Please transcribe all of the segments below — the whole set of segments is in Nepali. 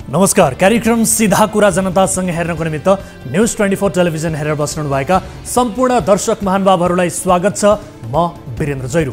नमस्कार। कार्यक्रम सीधा कुरा जनतासँग हेर्नको निमित्त न्यूज 24 टेलिभिजन हेरेर बस्नुभएका सम्पूर्ण दर्शक महानुभावहरूलाई स्वागत छ। म वीरेन्द्र जैरू।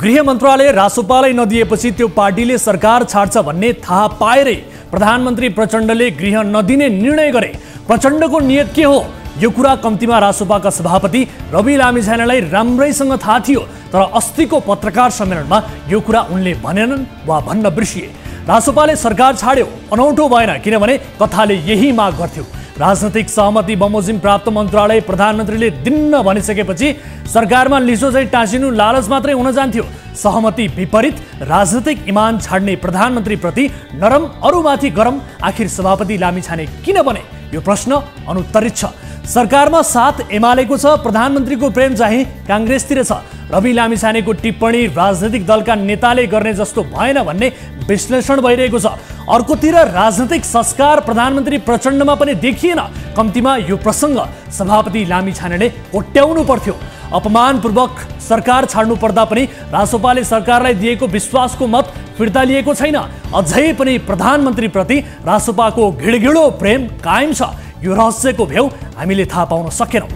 गृह मन्त्रालय रासोपालाई नदिएपछि त्यो पार्टीले सरकार छाड्छ भन्ने थाहा पाएरै प्रधानमन्त्री प्रचण्डले गृह नदिने निर्णय गरे। प्रचण्डको नियत के हो यो कुरा कम्तीमा रासोपाका सभापति रवि लामिछानेलाई राम्रैसँग थाहा थियो, तर अस्तिको पत्रकार सम्मेलनमा यो कुरा उनले भनेनन् वा भन्न बिर्सिए। रासोपाले सरकार छाड्यो अनौठो भएन, किनभने कथाले यही माग गर्थ्यो। राजनैतिक सहमति बमोजिम प्राप्त मन्त्रालय प्रधानमन्त्रीले दिन्न भनिसकेपछि सरकारमा लिसो चाहिँ टाँसिनु लालच मात्रै हुन जान्थ्यो। सहमति विपरीत राजनैतिक इमान छाड्ने प्रधानमन्त्रीप्रति नरम अरूमाथि गरम आखिर सभापति लामिछाने किन बने, यो प्रश्न अनुत्तरित छ। सरकारमा साथ एमालेको छ, प्रधानमन्त्रीको प्रेम चाहिँ काङ्ग्रेसतिर छ। रवि लामिछानेको टिप्पणी राजनैतिक दलका नेताले गर्ने जस्तो भएन भन्ने विश्लेषण भइरहेको छ। अर्कोतिर राजनैतिक संस्कार प्रधानमन्त्री प्रचण्डमा पनि देखिएन। कम्तीमा यो प्रसङ्ग सभापति लामिछानेले कोट्याउनु पर्थ्यो। अपमानपूर्वक सरकार छाड्नु पर्दा पनि रासोपाले सरकारलाई दिएको विश्वासको मत फिर्ता लिएको छैन। अझै पनि प्रधानमन्त्रीप्रति रासोपाको घिडघिडो प्रेम कायम छ। यो रहस्यको भेउ हामीले थाहा पाउन सकेनौँ।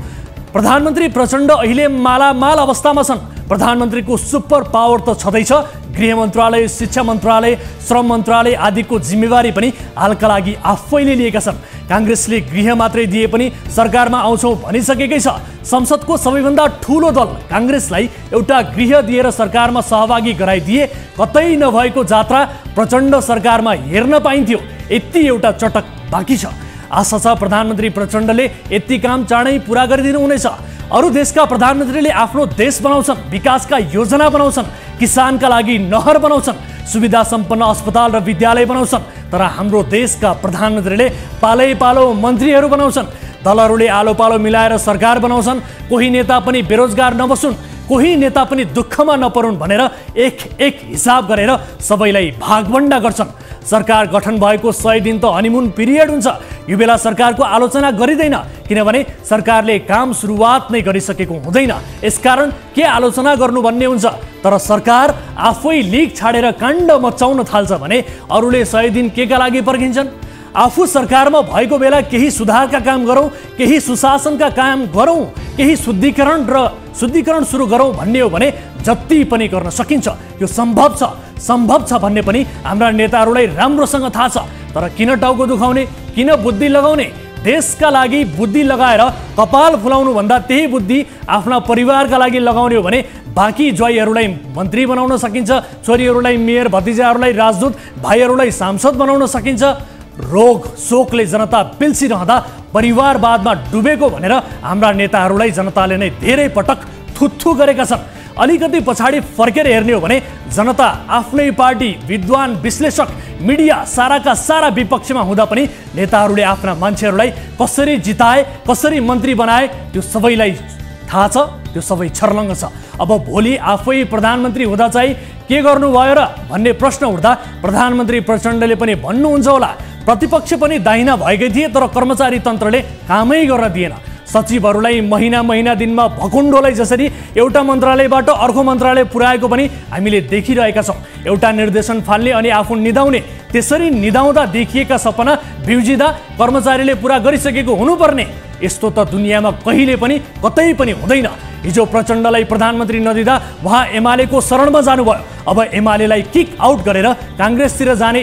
प्रधानमन्त्री प्रचण्ड अहिले मालामाल अवस्थामा छन्। प्रधानमन्त्रीको सुपर पावर त छँदैछ। गृह मन्त्रालय, शिक्षा मन्त्रालय, श्रम मन्त्रालय आदिको जिम्मेवारी पनि हालका लागि आफैले लिएका छन्। काङ्ग्रेसले गृह मात्रै दिए पनि सरकारमा आउँछौँ भनिसकेकै छ। संसदको सबैभन्दा ठुलो दल काङ्ग्रेसलाई एउटा गृह दिएर सरकारमा सहभागी गराइदिए कतै नभएको जात्रा प्रचण्ड सरकारमा हेर्न पाइन्थ्यो। यति एउटा चटक बाँकी छ। आशा छ प्रधानमन्त्री प्रचण्डले यति काम चाँडै पुरा गरिदिनु हुनेछ। अरू देशका प्रधानमन्त्रीले आफ्नो देश बनाउँछन्, विकासका योजना बनाउँछन्, किसानका लागि नहर बनाउँछन्, सुविधा सम्पन्न अस्पताल र विद्यालय बनाउँछन्। तर हाम्रो देशका प्रधानमन्त्रीले पालै पालो मन्त्रीहरू बनाउँछन्। दलहरूले आलो पालो मिलाएर सरकार बनाउँछन्। कोही नेता पनि बेरोजगार नबसुन्, कोही नेता पनि दुःखमा नपरुन् भनेर एक हिसाब गरेर सबैलाई भागभण्डा गर्छन्। सरकार गठन भएको 100 दिन त हनीमुन पिरियड हुन्छ। यो बेला सरकारको आलोचना गरिँदैन, किनभने सरकारले काम सुरुवात नै गरिसकेको हुँदैन। यसकारण के आलोचना गर्नु भन्ने हुन्छ। तर सरकार आफै लिग छाडेर काण्ड मचाउन थाल्छ भने अरूले 100 दिन केका लागि पर्खिन्छन्। आफू सरकारमा भएको बेला केही सुधारका काम गरौँ, केही सुशासनका काम गरौँ, केही शुद्धिकरण सुरु गरौँ भन्ने हो भने जति पनि गर्न सकिन्छ। यो सम्भव छ भन्ने पनि हाम्रा नेताहरूलाई राम्रोसँग थाहा छ। तर किन टाउको दुखाउने, किन बुद्धि लगाउने? देशका लागि बुद्धि लगाएर कपाल फुलाउनु भन्दा त्यही बुद्धि आफ्ना परिवारका लागि लगाउने हो भने बाँकी ज्वाइहरूलाई मन्त्री बनाउन सकिन्छ, छोरीहरूलाई मेयर, भतिजाहरूलाई राजदूत, भाइहरूलाई सांसद बनाउन सकिन्छ। रोग शोकले जनता पिल्सिरहँदा परिवारवादमा डुबेको भनेर हाम्रा नेताहरूलाई जनताले नै धेरै पटक थुत्थु गरेका छन्। अलिकति पछाडि फर्केर हेर्ने हो भने जनता आफ्नै पार्टी, विद्वान, विश्लेषक, मिडिया साराका सारा विपक्षमा हुँदा पनि नेताहरूले आफ्ना मान्छेहरूलाई कसरी जिताए, कसरी मन्त्री बनाए त्यो सबैलाई थाहा छ। त्यो सबै छर्लङ्ग छ। अब भोलि आफै प्रधानमन्त्री हुँदा चाहिँ के गर्नुभयो र भन्ने प्रश्न उठ्दा प्रधानमन्त्री प्रचण्डले पनि भन्नुहुन्छ होला, प्रतिपक्ष पनि दाहिना भएकै थिए तर कर्मचारी तन्त्रले कामै गर्न दिएन। सचिवहरूलाई महिना दिनमा भकुण्डोलाई जसरी एउटा मन्त्रालयबाट अर्को मन्त्रालय पुर्याएको पनि हामीले देखिरहेका छौँ। एउटा निर्देशन फाल्ने अनि आफू निदाउने, त्यसरी निदाउँदा देखिएका सपना बिउजिँदा कर्मचारीले पुरा गरिसकेको हुनुपर्ने। यस्तो त दुनियाँमा कहिले पनि कतै पनि हुँदैन। हिजो प्रचण्डलाई प्रधानमन्त्री नदिँदा उहाँ एमालेको शरणमा जानुभयो। अब एमालेलाई किक आउट गरेर काङ्ग्रेसतिर जाने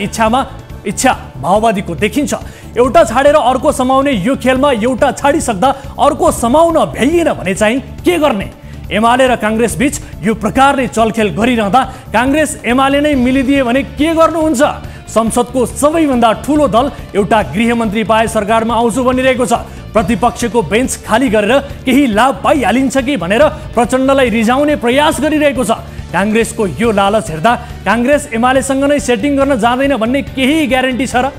इच्छा माओवादीको देखिन्छ। एउटा छाडेर अर्को समाउने यो खेलमा एउटा छाडिसक्दा अर्को समाउन भ्याइएन भने चाहिँ के गर्ने? एमाले र काङ्ग्रेस बीच यो प्रकारले चलखेल गरिरहँदा काङ्ग्रेस एमाले नै मिलिदिए भने के गर्नुहुन्छ? संसदको सबैभन्दा ठुलो दल एउटा गृहमन्त्री पाए सरकारमा आउँछु भनिरहेको छ। प्रतिपक्षको बेन्च खाली गरेर केही लाभ पाइहालिन्छ कि भनेर प्रचण्डलाई रिझाउने प्रयास गरिरहेको छ। काङ्ग्रेसको यो लालच हेर्दा काङ्ग्रेस एमालेसँग नै सेटिङ गर्न जाँदैन भन्ने केही ग्यारेन्टी छ र?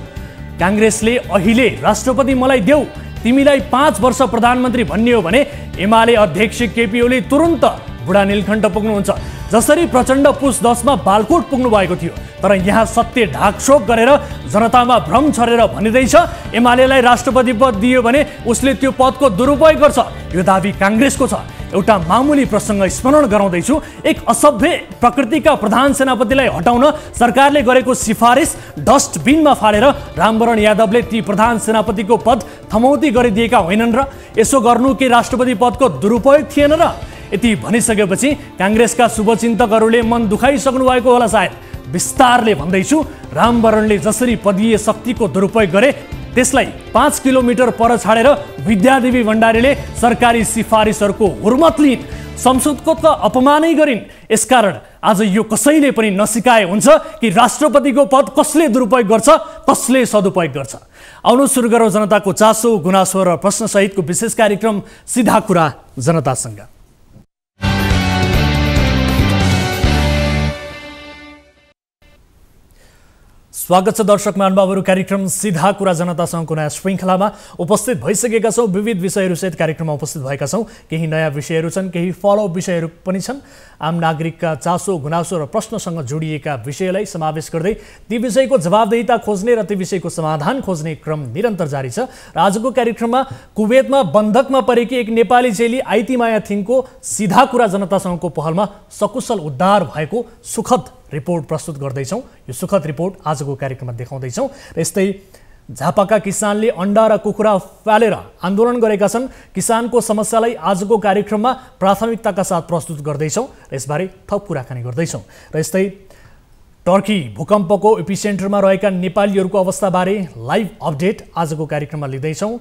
काङ्ग्रेसले अहिले राष्ट्रपति मलाई देऊ, तिमीलाई 5 वर्ष प्रधानमन्त्री भन्ने हो भने एमाले अध्यक्ष केपी ओली तुरुन्त बुढा नीलकण्ठ पुग्नुहुन्छ। जसरी प्रचण्ड पुस 10 मा बालकोट पुग्नु भएको थियो। तर यहाँ सत्य ढाकछोप गरेर जनतामा भ्रम छरेर भनिँदैछ एमालेलाई राष्ट्रपति पद दियो भने उसले त्यो पदको दुरुपयोग गर्छ। यो दाबी काङ्ग्रेसको छ। एउटा मामुली प्रसङ्ग स्मरण गराउँदैछु। एक असभ्य प्रकृतिका प्रधान सेनापतिलाई हटाउन सरकारले गरेको सिफारिस डस्टबिनमा फालेर रामवरण यादवले ती प्रधान सेनापतिको पद थमौती गरिदिएका होइनन् र यसो गर्नु के राष्ट्रपति पदको दुरुपयोग थिएन र? यति भनिसकेपछि काङ्ग्रेसका शुभचिन्तकहरूले मन दुखाइसक्नु भएको होला सायद। विस्तारले भन्दैछु, रामवरणले जसरी पदीय शक्तिको दुरुपयोग गरे त्यसलाई 5 किलोमिटर पर छाडेर विद्यादेवी भण्डारीले सरकारी सिफारिसहरूको हुर्मत लिइन्, संसदको त अपमानै गरिन्। यसकारण आज यो कसैले पनि नसिकाए हुन्छ कि राष्ट्रपतिको पद कसले दुरुपयोग गर्छ, कसले सदुपयोग गर्छ। आउनु सुरु गरौँ जनताको चासो, गुनासो र प्रश्नसहितको विशेष कार्यक्रम सिधा कुरा जनतासँग। स्वागत छ दर्शक महानुभावहरू। कार्यक्रम सीधा कुरा जनतासँगको नयाँ श्रृङ्खलामा उपस्थित भइसकेका छौँ। विविध विषयहरूसहित कार्यक्रममा उपस्थित भएका छौँ। केही नयाँ विषयहरू छन्, केही फलोअप विषयहरू पनि छन्। आम नागरिकका चासो, गुनासो र प्रश्नसँग जोडिएका विषयलाई समावेश गर्दै ती विषयको जवाबदेहिता खोज्ने र ती विषयको समाधान खोज्ने क्रम निरन्तर जारी छ। र आजको कार्यक्रममा कुवेतमा बन्धकमा परेकी एक नेपाली चेली आइती माया थिङको सीधा कुरा जनतासँगको पहलमा सकुशल उद्धार भएको सुखद रिपोर्ट प्रस्तुत गर्दैछौँ। यो सुखद रिपोर्ट आजको कार्यक्रममा देखाउँदैछौँ। र यस्तै झापाका किसानले अन्डा र कुखुरा पालेर आन्दोलन गरेका छन्। किसानको समस्यालाई आजको कार्यक्रममा प्राथमिकताका साथ प्रस्तुत गर्दैछौँ र यसबारे थप कुराकानी गर्दैछौँ। र यस्तै टर्की भूकम्पको एपिसेन्टरमा रहेका नेपालीहरूको अवस्थाबारे लाइभ अपडेट आजको कार्यक्रममा लिँदैछौँ।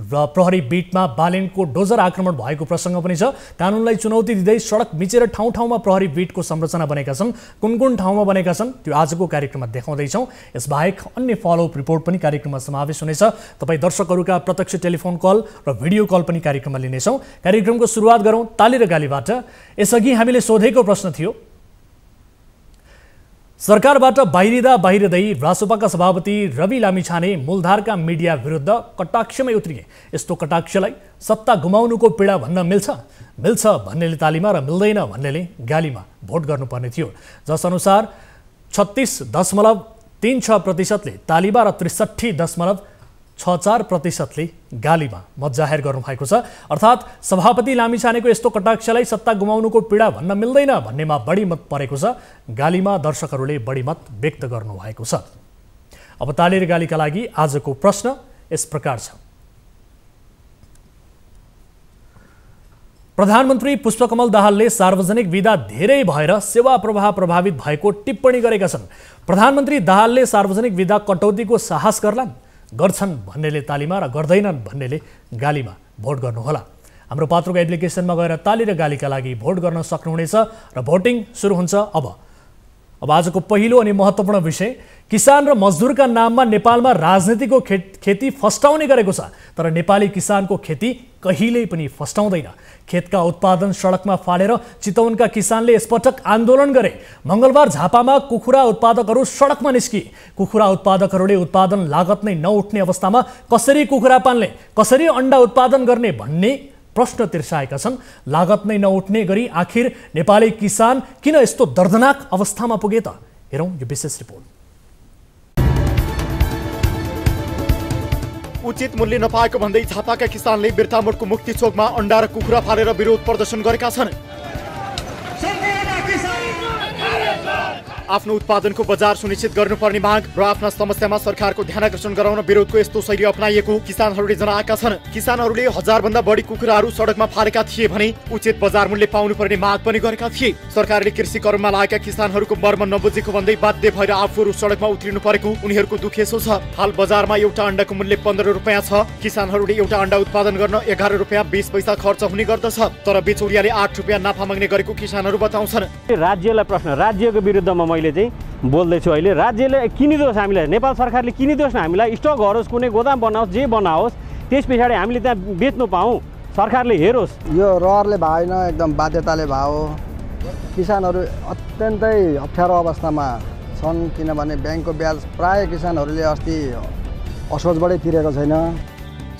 र प्रहरी बिटमा बालेनको डोजर आक्रमण भएको प्रसङ्ग पनि छ। कानुनलाई चुनौती दिँदै सडक मिचेर ठाउँ ठाउँमा प्रहरी बिटको संरचना बनेका छन्। कुन कुन ठाउँमा बनेका छन् त्यो आजको कार्यक्रममा देखाउँदैछौँ। यसबाहेक अन्य फलोअप रिपोर्ट पनि कार्यक्रममा समावेश हुनेछ। तपाईँ दर्शकहरूका प्रत्यक्ष टेलिफोन कल र भिडियो कल पनि कार्यक्रममा लिनेछौँ। कार्यक्रमको सुरुवात गरौँ ताली र गालीबाट। यसअघि हामीले सोधेको प्रश्न थियो, सरकारबाट बाहिरिँदै रासोपाका सभापति रवि लामिछाने मूलधारका मिडिया विरुद्ध कटाक्षमै उत्रिए। यस्तो कटाक्षलाई सत्ता गुमाउनुको पीडा भन्न मिल्छ? मिल्छ भन्नेले तालीमा र मिल्दैन भन्नेले गालीमा भोट गर्नुपर्ने थियो। जसअनुसार 36.36% तालीमा र 63.64% गालीमा मत जाहेर गर्नुभएको छ। अर्थात् सभापति लामिछानेको यस्तो कटाक्षलाई सत्ता गुमाउनुको पीडा भन्न मिल्दैन भन्नेमा बढी मत परेको छ। गालीमा दर्शकहरूले बढी मत व्यक्त गर्नुभएको छ। अब ताली र गालीका लागि आजको प्रश्न यस प्रकार छ। प्रधानमन्त्री पुष्पकमल दाहालले सार्वजनिक विदा धेरै भएर सेवा प्रवाह प्रभावित भएको टिप्पणी गरेका छन्। प्रधानमन्त्री दाहालले सार्वजनिक विदा कटौतीको साहस गर्छन् भन्नेले तालीमा र गर्दैनन् भन्नेले गालीमा भोट गर्नुहोला। हाम्रो पात्रोको एप्लिकेसनमा गएर ताली र गालीका लागि भोट गर्न सक्नुहुनेछ र भोटिङ सुरु हुन्छ अब आजको पहिलो अनि महत्त्वपूर्ण विषय, किसान र मजदुरका नाममा नेपालमा राजनीतिको खेती फस्टाउने गरेको छ। तर नेपाली किसानको खेती कहिल्यै पनि फस्टाउँदैन। खेतका उत्पादन सडकमा फालेर चितवनका किसानले यसपटक आन्दोलन गरे। मङ्गलबार झापामा कुखुरा उत्पादकहरू सडकमा निस्किए। कुखुरा उत्पादकहरूले उत्पादन लागत नै नउठ्ने अवस्थामा कसरी कुखुरा पाल्ने, कसरी अन्डा उत्पादन गर्ने भन्ने प्रश्न तिर्साएका छन्। लागत नै नउठ्ने गरी आखिर नेपाली किसान किन यस्तो दर्दनाक अवस्थामा पुगे त? हेरौँ यो विशेष रिपोर्ट। उचित मूल्य नपाएको भन्दै झापाका किसानले बिर्तामोडको मुक्ति चोकमा अन्डा र कुखुरा फालेर विरोध प्रदर्शन गरेका छन्। आफ्नो उत्पादनको बजार सुनिश्चित गर्नुपर्ने माग र आफ्ना समस्यामा सरकारको ध्यानकर्षण गराउन विरोधको यस्तो शैली अपनाइएको किसानहरूले जनाएका छन्। किसानहरूले 1000 भन्दा बढी कुखुराहरू सडकमा फालेका थिए भने उचित बजार मूल्य पाउनुपर्ने माग पनि गरेका थिए। सरकारले कृषि कर्ममा लागेका किसानहरूको मर्म नबुझेको भन्दै बाध्य भएर आफूहरू सडकमा उत्रिनु परेको उनीहरूको दुखेसो छ। हाल बजारमा एउटा अन्डाको मूल्य 15 रुपैयाँ छ। किसानहरूले एउटा अन्डा उत्पादन गर्न 11 रुपैयाँ 20 पैसा खर्च हुने गर्दछ। तर बिचौलियाले 8 रुपैयाँ नाफा माग्ने गरेको किसानहरू बताउँछन्। राज्यलाई प्रश्न, राज्यको विरुद्धमा मैले चाहिँ बोल्दैछु। अहिले राज्यले किनिदियोस्, हामीलाई नेपाल सरकारले किनिदियोस् न, हामीलाई स्टक गरोस्, कुनै गोदाम बनाओस्, जे बनाओस्, त्यस पछाडि हामीले त्यहाँ बेच्नु पाऊँ, सरकारले हेरोस्। यो रहरले भएन, एकदम बाध्यताले भयो। किसानहरू अत्यन्तै अप्ठ्यारो अवस्थामा छन्, किनभने ब्याङ्कको ब्याज प्राय किसानहरूले अस्ति असोजबाटै तिरेको छैन।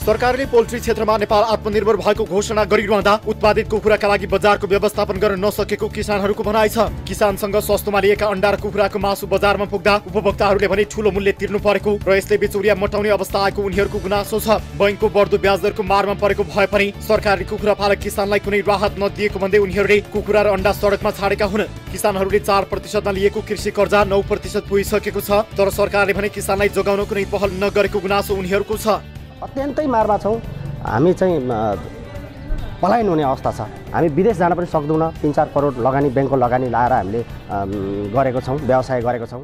सरकारले पोल्ट्री क्षेत्रमा नेपाल आत्मनिर्भर भएको घोषणा गरिरहँदा उत्पादित कुखुराका लागि बजारको व्यवस्थापन गर्न नसकेको किसानहरूको भनाइ छ। किसानसँग सस्तोमा लिएका अन्डा र कुखुराको मासु बजारमा पुग्दा उपभोक्ताहरूले भने ठूलो मूल्य तिर्नु परेको र यसले बिचौलिया मटाउने अवस्था आएको उनीहरूको गुनासो छ। बैंकको बढ्दो ब्याज दरको मारमा परेको भए पनि सरकारले कुखुरा पालक किसानलाई कुनै राहत नदिएको भन्दै उनीहरूले कुखुरा र अन्डा सडकमा छाडेका हुन्। किसानहरूले 4% लिएको कृषि कर्जा 9% पुगिसकेको छ, तर सरकारले भने किसानलाई जोगाउन कुनै पहल नगरेको गुनासो उनीहरूको छ। अत्यन्तै मारमा छौँ। हामी चाहिँ पलायन हुने अवस्था छ। हामी विदेश जान पनि सक्दैनौँ। 3-4 करोड लगानी बैंकको लगानी लाएर हामीले गरेको छौँ, व्यवसाय गरेको छौँ।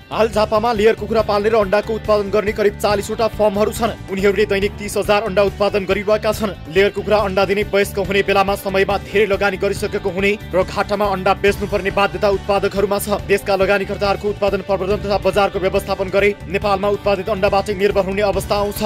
हाल झापामा लेयर कुखुरा पाल्ने र अन्डाको उत्पादन गर्ने करिब 40वटा फर्महरू छन्। उनीहरूले दैनिक 30,000 अन्डा उत्पादन गरिरहेका छन्। लेयर कुखुरा अन्डा दिने वयस्क हुने बेलामा समयमा धेरै लगानी गरिसकेको हुने र घाटामा अन्डा बेच्नुपर्ने बाध्यता उत्पादकहरूमा छ। देशका लगानीकर्ताहरूको उत्पादन प्रवर्धन तथा बजारको व्यवस्थापन गरे नेपालमा उत्पादित अन्डाबाटै निर्भर हुने अवस्था आउँछ।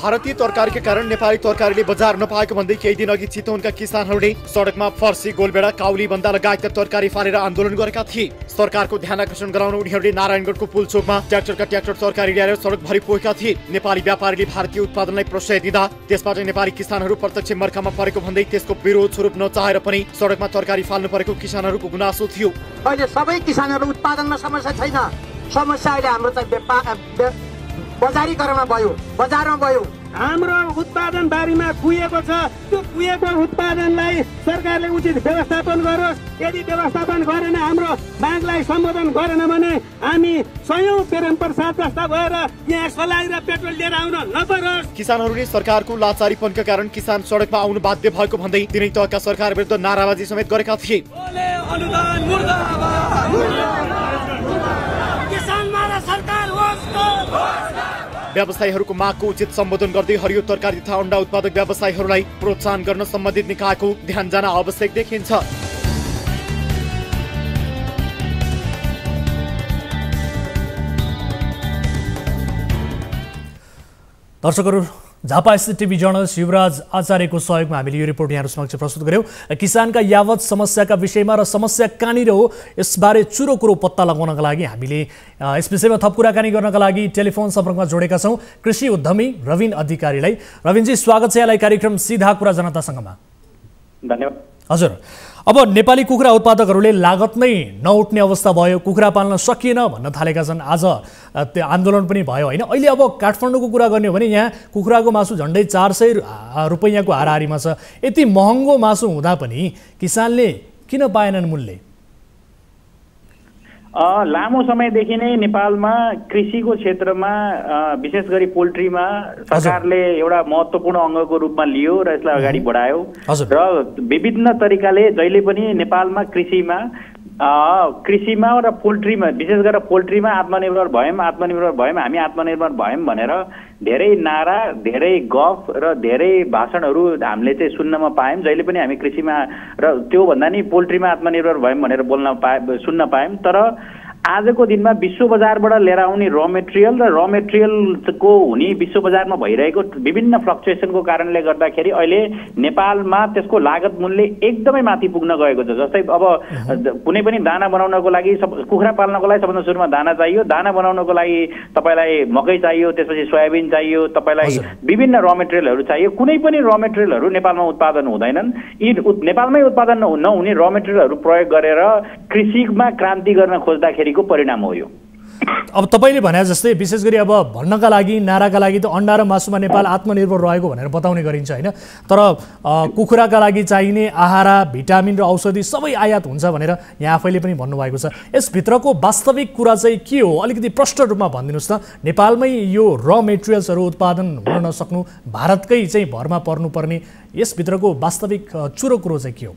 भारतीय तरकारीका कारण नेपाली तरकारीले बजार नपाएको भन्दै केही दिन अघि चितवनका किसानहरूले सडकमा फर्सी, गोलबेडा, काउली बन्दा लगायतका तरकारी फालेर आन्दोलन गरेका थिए। सरकारको ध्यान आकर्षण गराउन उनीहरूले नारायणगढको पुलचोकमा ट्र्याक्टर तरकारी ल्याएर सडकभरि पोखेका थिए। नेपाली व्यापारीले भारतीय उत्पादनलाई प्रश्रय दिँदा त्यसबाट नेपाली किसानहरू प्रत्यक्ष मर्कामा परेको भन्दै त्यसको विरोध स्वरूप नचाहेर पनि सडकमा तरकारी फाल्नु परेको किसानहरूको गुनासो थियो। अहिले सबै किसानहरू उत्पादनमा समस्या छैन। समस्या अहिले हाम्रो चाहिँ बजारीकरणमा भयो, बजारमा भयो। हाम्रो उत्पादन बारीमा कुहिएको छ। त्यो कुहिएको उत्पादनलाई सरकारले उचित व्यवस्थापन गरोस्। यदि व्यवस्थापन गरेन, हाम्रो मागलाई सम्बोधन गरेन भने हामी सयौं प्रेम प्रसाद जस्ता भएर यहाँ सलाई र पेट्रोल लिएर आउन नपरोस्। किसानहरूले सरकारको लाचारीपनका कारण किसान सडकमा आउनु बाध्य भएको भन्दै तिनै तहका सरकार विरुद्ध नाराबाजी समेत गरेका थिए। व्यवसायीहरूको मागको उचित सम्बोधन गर्दै हरियो तरकारी तथा अन्डा उत्पादक व्यवसायीहरूलाई प्रोत्साहन गर्न सम्बन्धित निकायको ध्यान जान आवश्यक देखिन्छ। दर्शकहरू, झापा स्थित टिभी जर्नलिस्ट युवराज आचार्यको सहयोगमा हामीले यो रिपोर्ट यहाँहरू समक्ष प्रस्तुत गर्यौँ। किसानका यावत समस्याका विषयमा र समस्या कहाँनिर हो यसबारे चुरो कुरो पत्ता लगाउनका लागि हामीले यस विषयमा थप कुराकानी गर्नका लागि टेलिफोन सम्पर्कमा जोडेका छौँ कृषि उद्यमी रविन अधिकारीलाई। रविनजी, स्वागत छ यहाँलाई कार्यक्रम सीधा कुरा जनतासँगमा। धन्यवाद। हजुर, अब नेपाली कुखुरा उत्पादकहरूले लागत नै नउठ्ने अवस्था भयो, कुखुरा पाल्न सकिएन भन्न थालेका छन्। आज त्यो आन्दोलन पनि भयो होइन। अहिले अब काठमाडौँको कुरा गर्ने हो भने यहाँ कुखुराको मासु झन्डै 400 रुपैयाँको हाराहारीमा छ। यति महँगो मासु हुँदा पनि किसानले किन पाएनन् मूल्य? लामो समयदेखि नै नेपालमा कृषिको क्षेत्रमा विशेष गरी पोल्ट्रीमा सरकारले एउटा महत्त्वपूर्ण अङ्गको रूपमा लियो र यसलाई अगाडि बढायो र विभिन्न तरिकाले जहिले पनि नेपालमा कृषिमा र पोल्ट्रीमा विशेष गरेर पोल्ट्रीमा आत्मनिर्भर भयौँ हामी आत्मनिर्भर भयौँ भनेर धेरै नारा, धेरै गफ र धेरै भाषणहरू हामीले चाहिँ सुन्नमा पायौँ। जहिले पनि हामी कृषिमा र त्योभन्दा नि पोल्ट्रीमा आत्मनिर्भर भयौँ भनेर सुन्न पायौँ। तर आजको दिनमा विश्व बजारबाट लिएर आउने र मेटेरियलको हुने विश्व बजारमा भइरहेको विभिन्न फ्लक्चुएसनको कारणले गर्दाखेरि अहिले नेपालमा त्यसको लागत मूल्य एकदमै माथि पुग्न गएको छ। जस्तै अब कुनै पनि दाना बनाउनको लागि, कुखुरा पाल्नको लागि सबभन्दा सुरुमा दाना चाहियो। दाना बनाउनको लागि तपाईँलाई मकै चाहियो, त्यसपछि सोयाबिन चाहियो, तपाईँलाई विभिन्न र मेटेरियलहरू चाहियो। कुनै पनि र मेटेरियलहरू नेपालमा उत्पादन हुँदैनन्। यी नेपालमै उत्पादन नहुने र मेटेरियलहरू प्रयोग गरेर कृषिमा क्रान्ति गर्न खोज्दाखेरि परिणाम हो यो। अब तपाईँले भने जस्तै विशेष गरी अब भन्नका लागि, नाराका लागि त अन्डा र मासुमा नेपाल आत्मनिर्भर रहेको भनेर बताउने गरिन्छ होइन। तर कुखुराका लागि चाहिने आहारा, भिटामिन र औषधि सबै आयात हुन्छ भनेर यहाँ आफैले पनि भन्नुभएको छ। यसभित्रको वास्तविक कुरा चाहिँ के हो? अलिकति प्रष्ट रूपमा भनिदिनुहोस् त। नेपालमै यो र मेटेरियल्सहरू उत्पादन हुन नसक्नु, भारतकै चाहिँ भरमा पर्नुपर्ने, यसभित्रको वास्तविक चुरो कुरो चाहिँ के हो?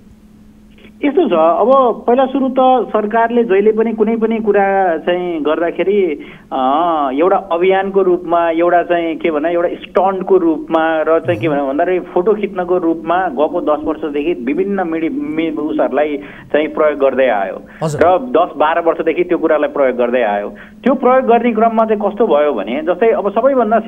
यस्तो छ। अब पहिला सुरु त सरकारले जहिले पनि कुनै पनि कुरा चाहिँ गर्दाखेरि एउटा अभियानको रूपमा एउटा चाहिँ के भन एउटा स्टन्टको रूपमा र चाहिँ के भन भन्दाखेरि फोटो खिच्नको रूपमा गएको 10 वर्षदेखि विभिन्न उसहरूलाई चाहिँ प्रयोग गर्दै आयो र 10-12 वर्षदेखि त्यो कुरालाई प्रयोग गर्दै आयो। त्यो प्रयोग गर्ने क्रममा चाहिँ कस्तो भयो भने जस्तै अब सबैभन्दा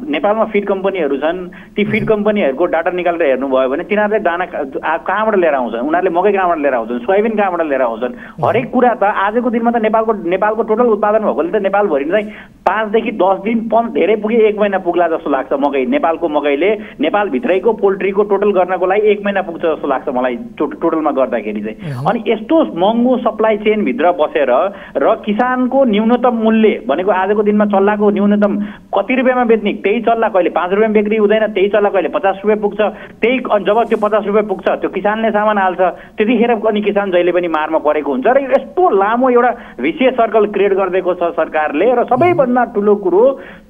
नेपालमा फिड कम्पनीहरू छन्, ती फिड कम्पनीहरूको डाटा निकालेर हेर्नुभयो भने तिनीहरूले दाना कहाँबाट लिएर आउँछन्, उनीहरूले मकै कहाँबाट लिएर आउँछन्, सोयाबिन कहाँबाट लिएर आउँछन्, हरेक कुरा त आजको दिनमा त नेपालको टोटल उत्पादन भएकोले त नेपालभरि चाहिँ 5 देखि 10 दिन धेरै पुगे 1 महिना पुग्ला जस्तो लाग्छ। मकै नेपालको मकैले नेपालभित्रैको पोल्ट्रीको टोटल गर्नको लागि 1 महिना पुग्छ जस्तो लाग्छ मलाई टोटलमा गर्दाखेरि चाहिँ। अनि यस्तो महँगो सप्लाई चेनभित्र बसेर र किसानको न्यूनतम मूल्य भनेको आजको दिनमा चल्लाको न्यूनतम कति रुपियाँमा बेच्ने, त्यही चल्ला कहिले 5 रुपियाँमा बिक्री हुँदैन, त्यही चल्ला कहिले 50 रुपियाँ पुग्छ, त्यही जब त्यो 50 रुपियाँ पुग्छ त्यो किसानले सामान हाल्छ, त्यतिखेर पनि किसान जहिले पनि मारमा परेको हुन्छ र यस्तो लामो एउटा भिसियस सर्कल क्रिएट गरिदिएको छ सरकारले। र सबैभन्दा ठुलो कुरो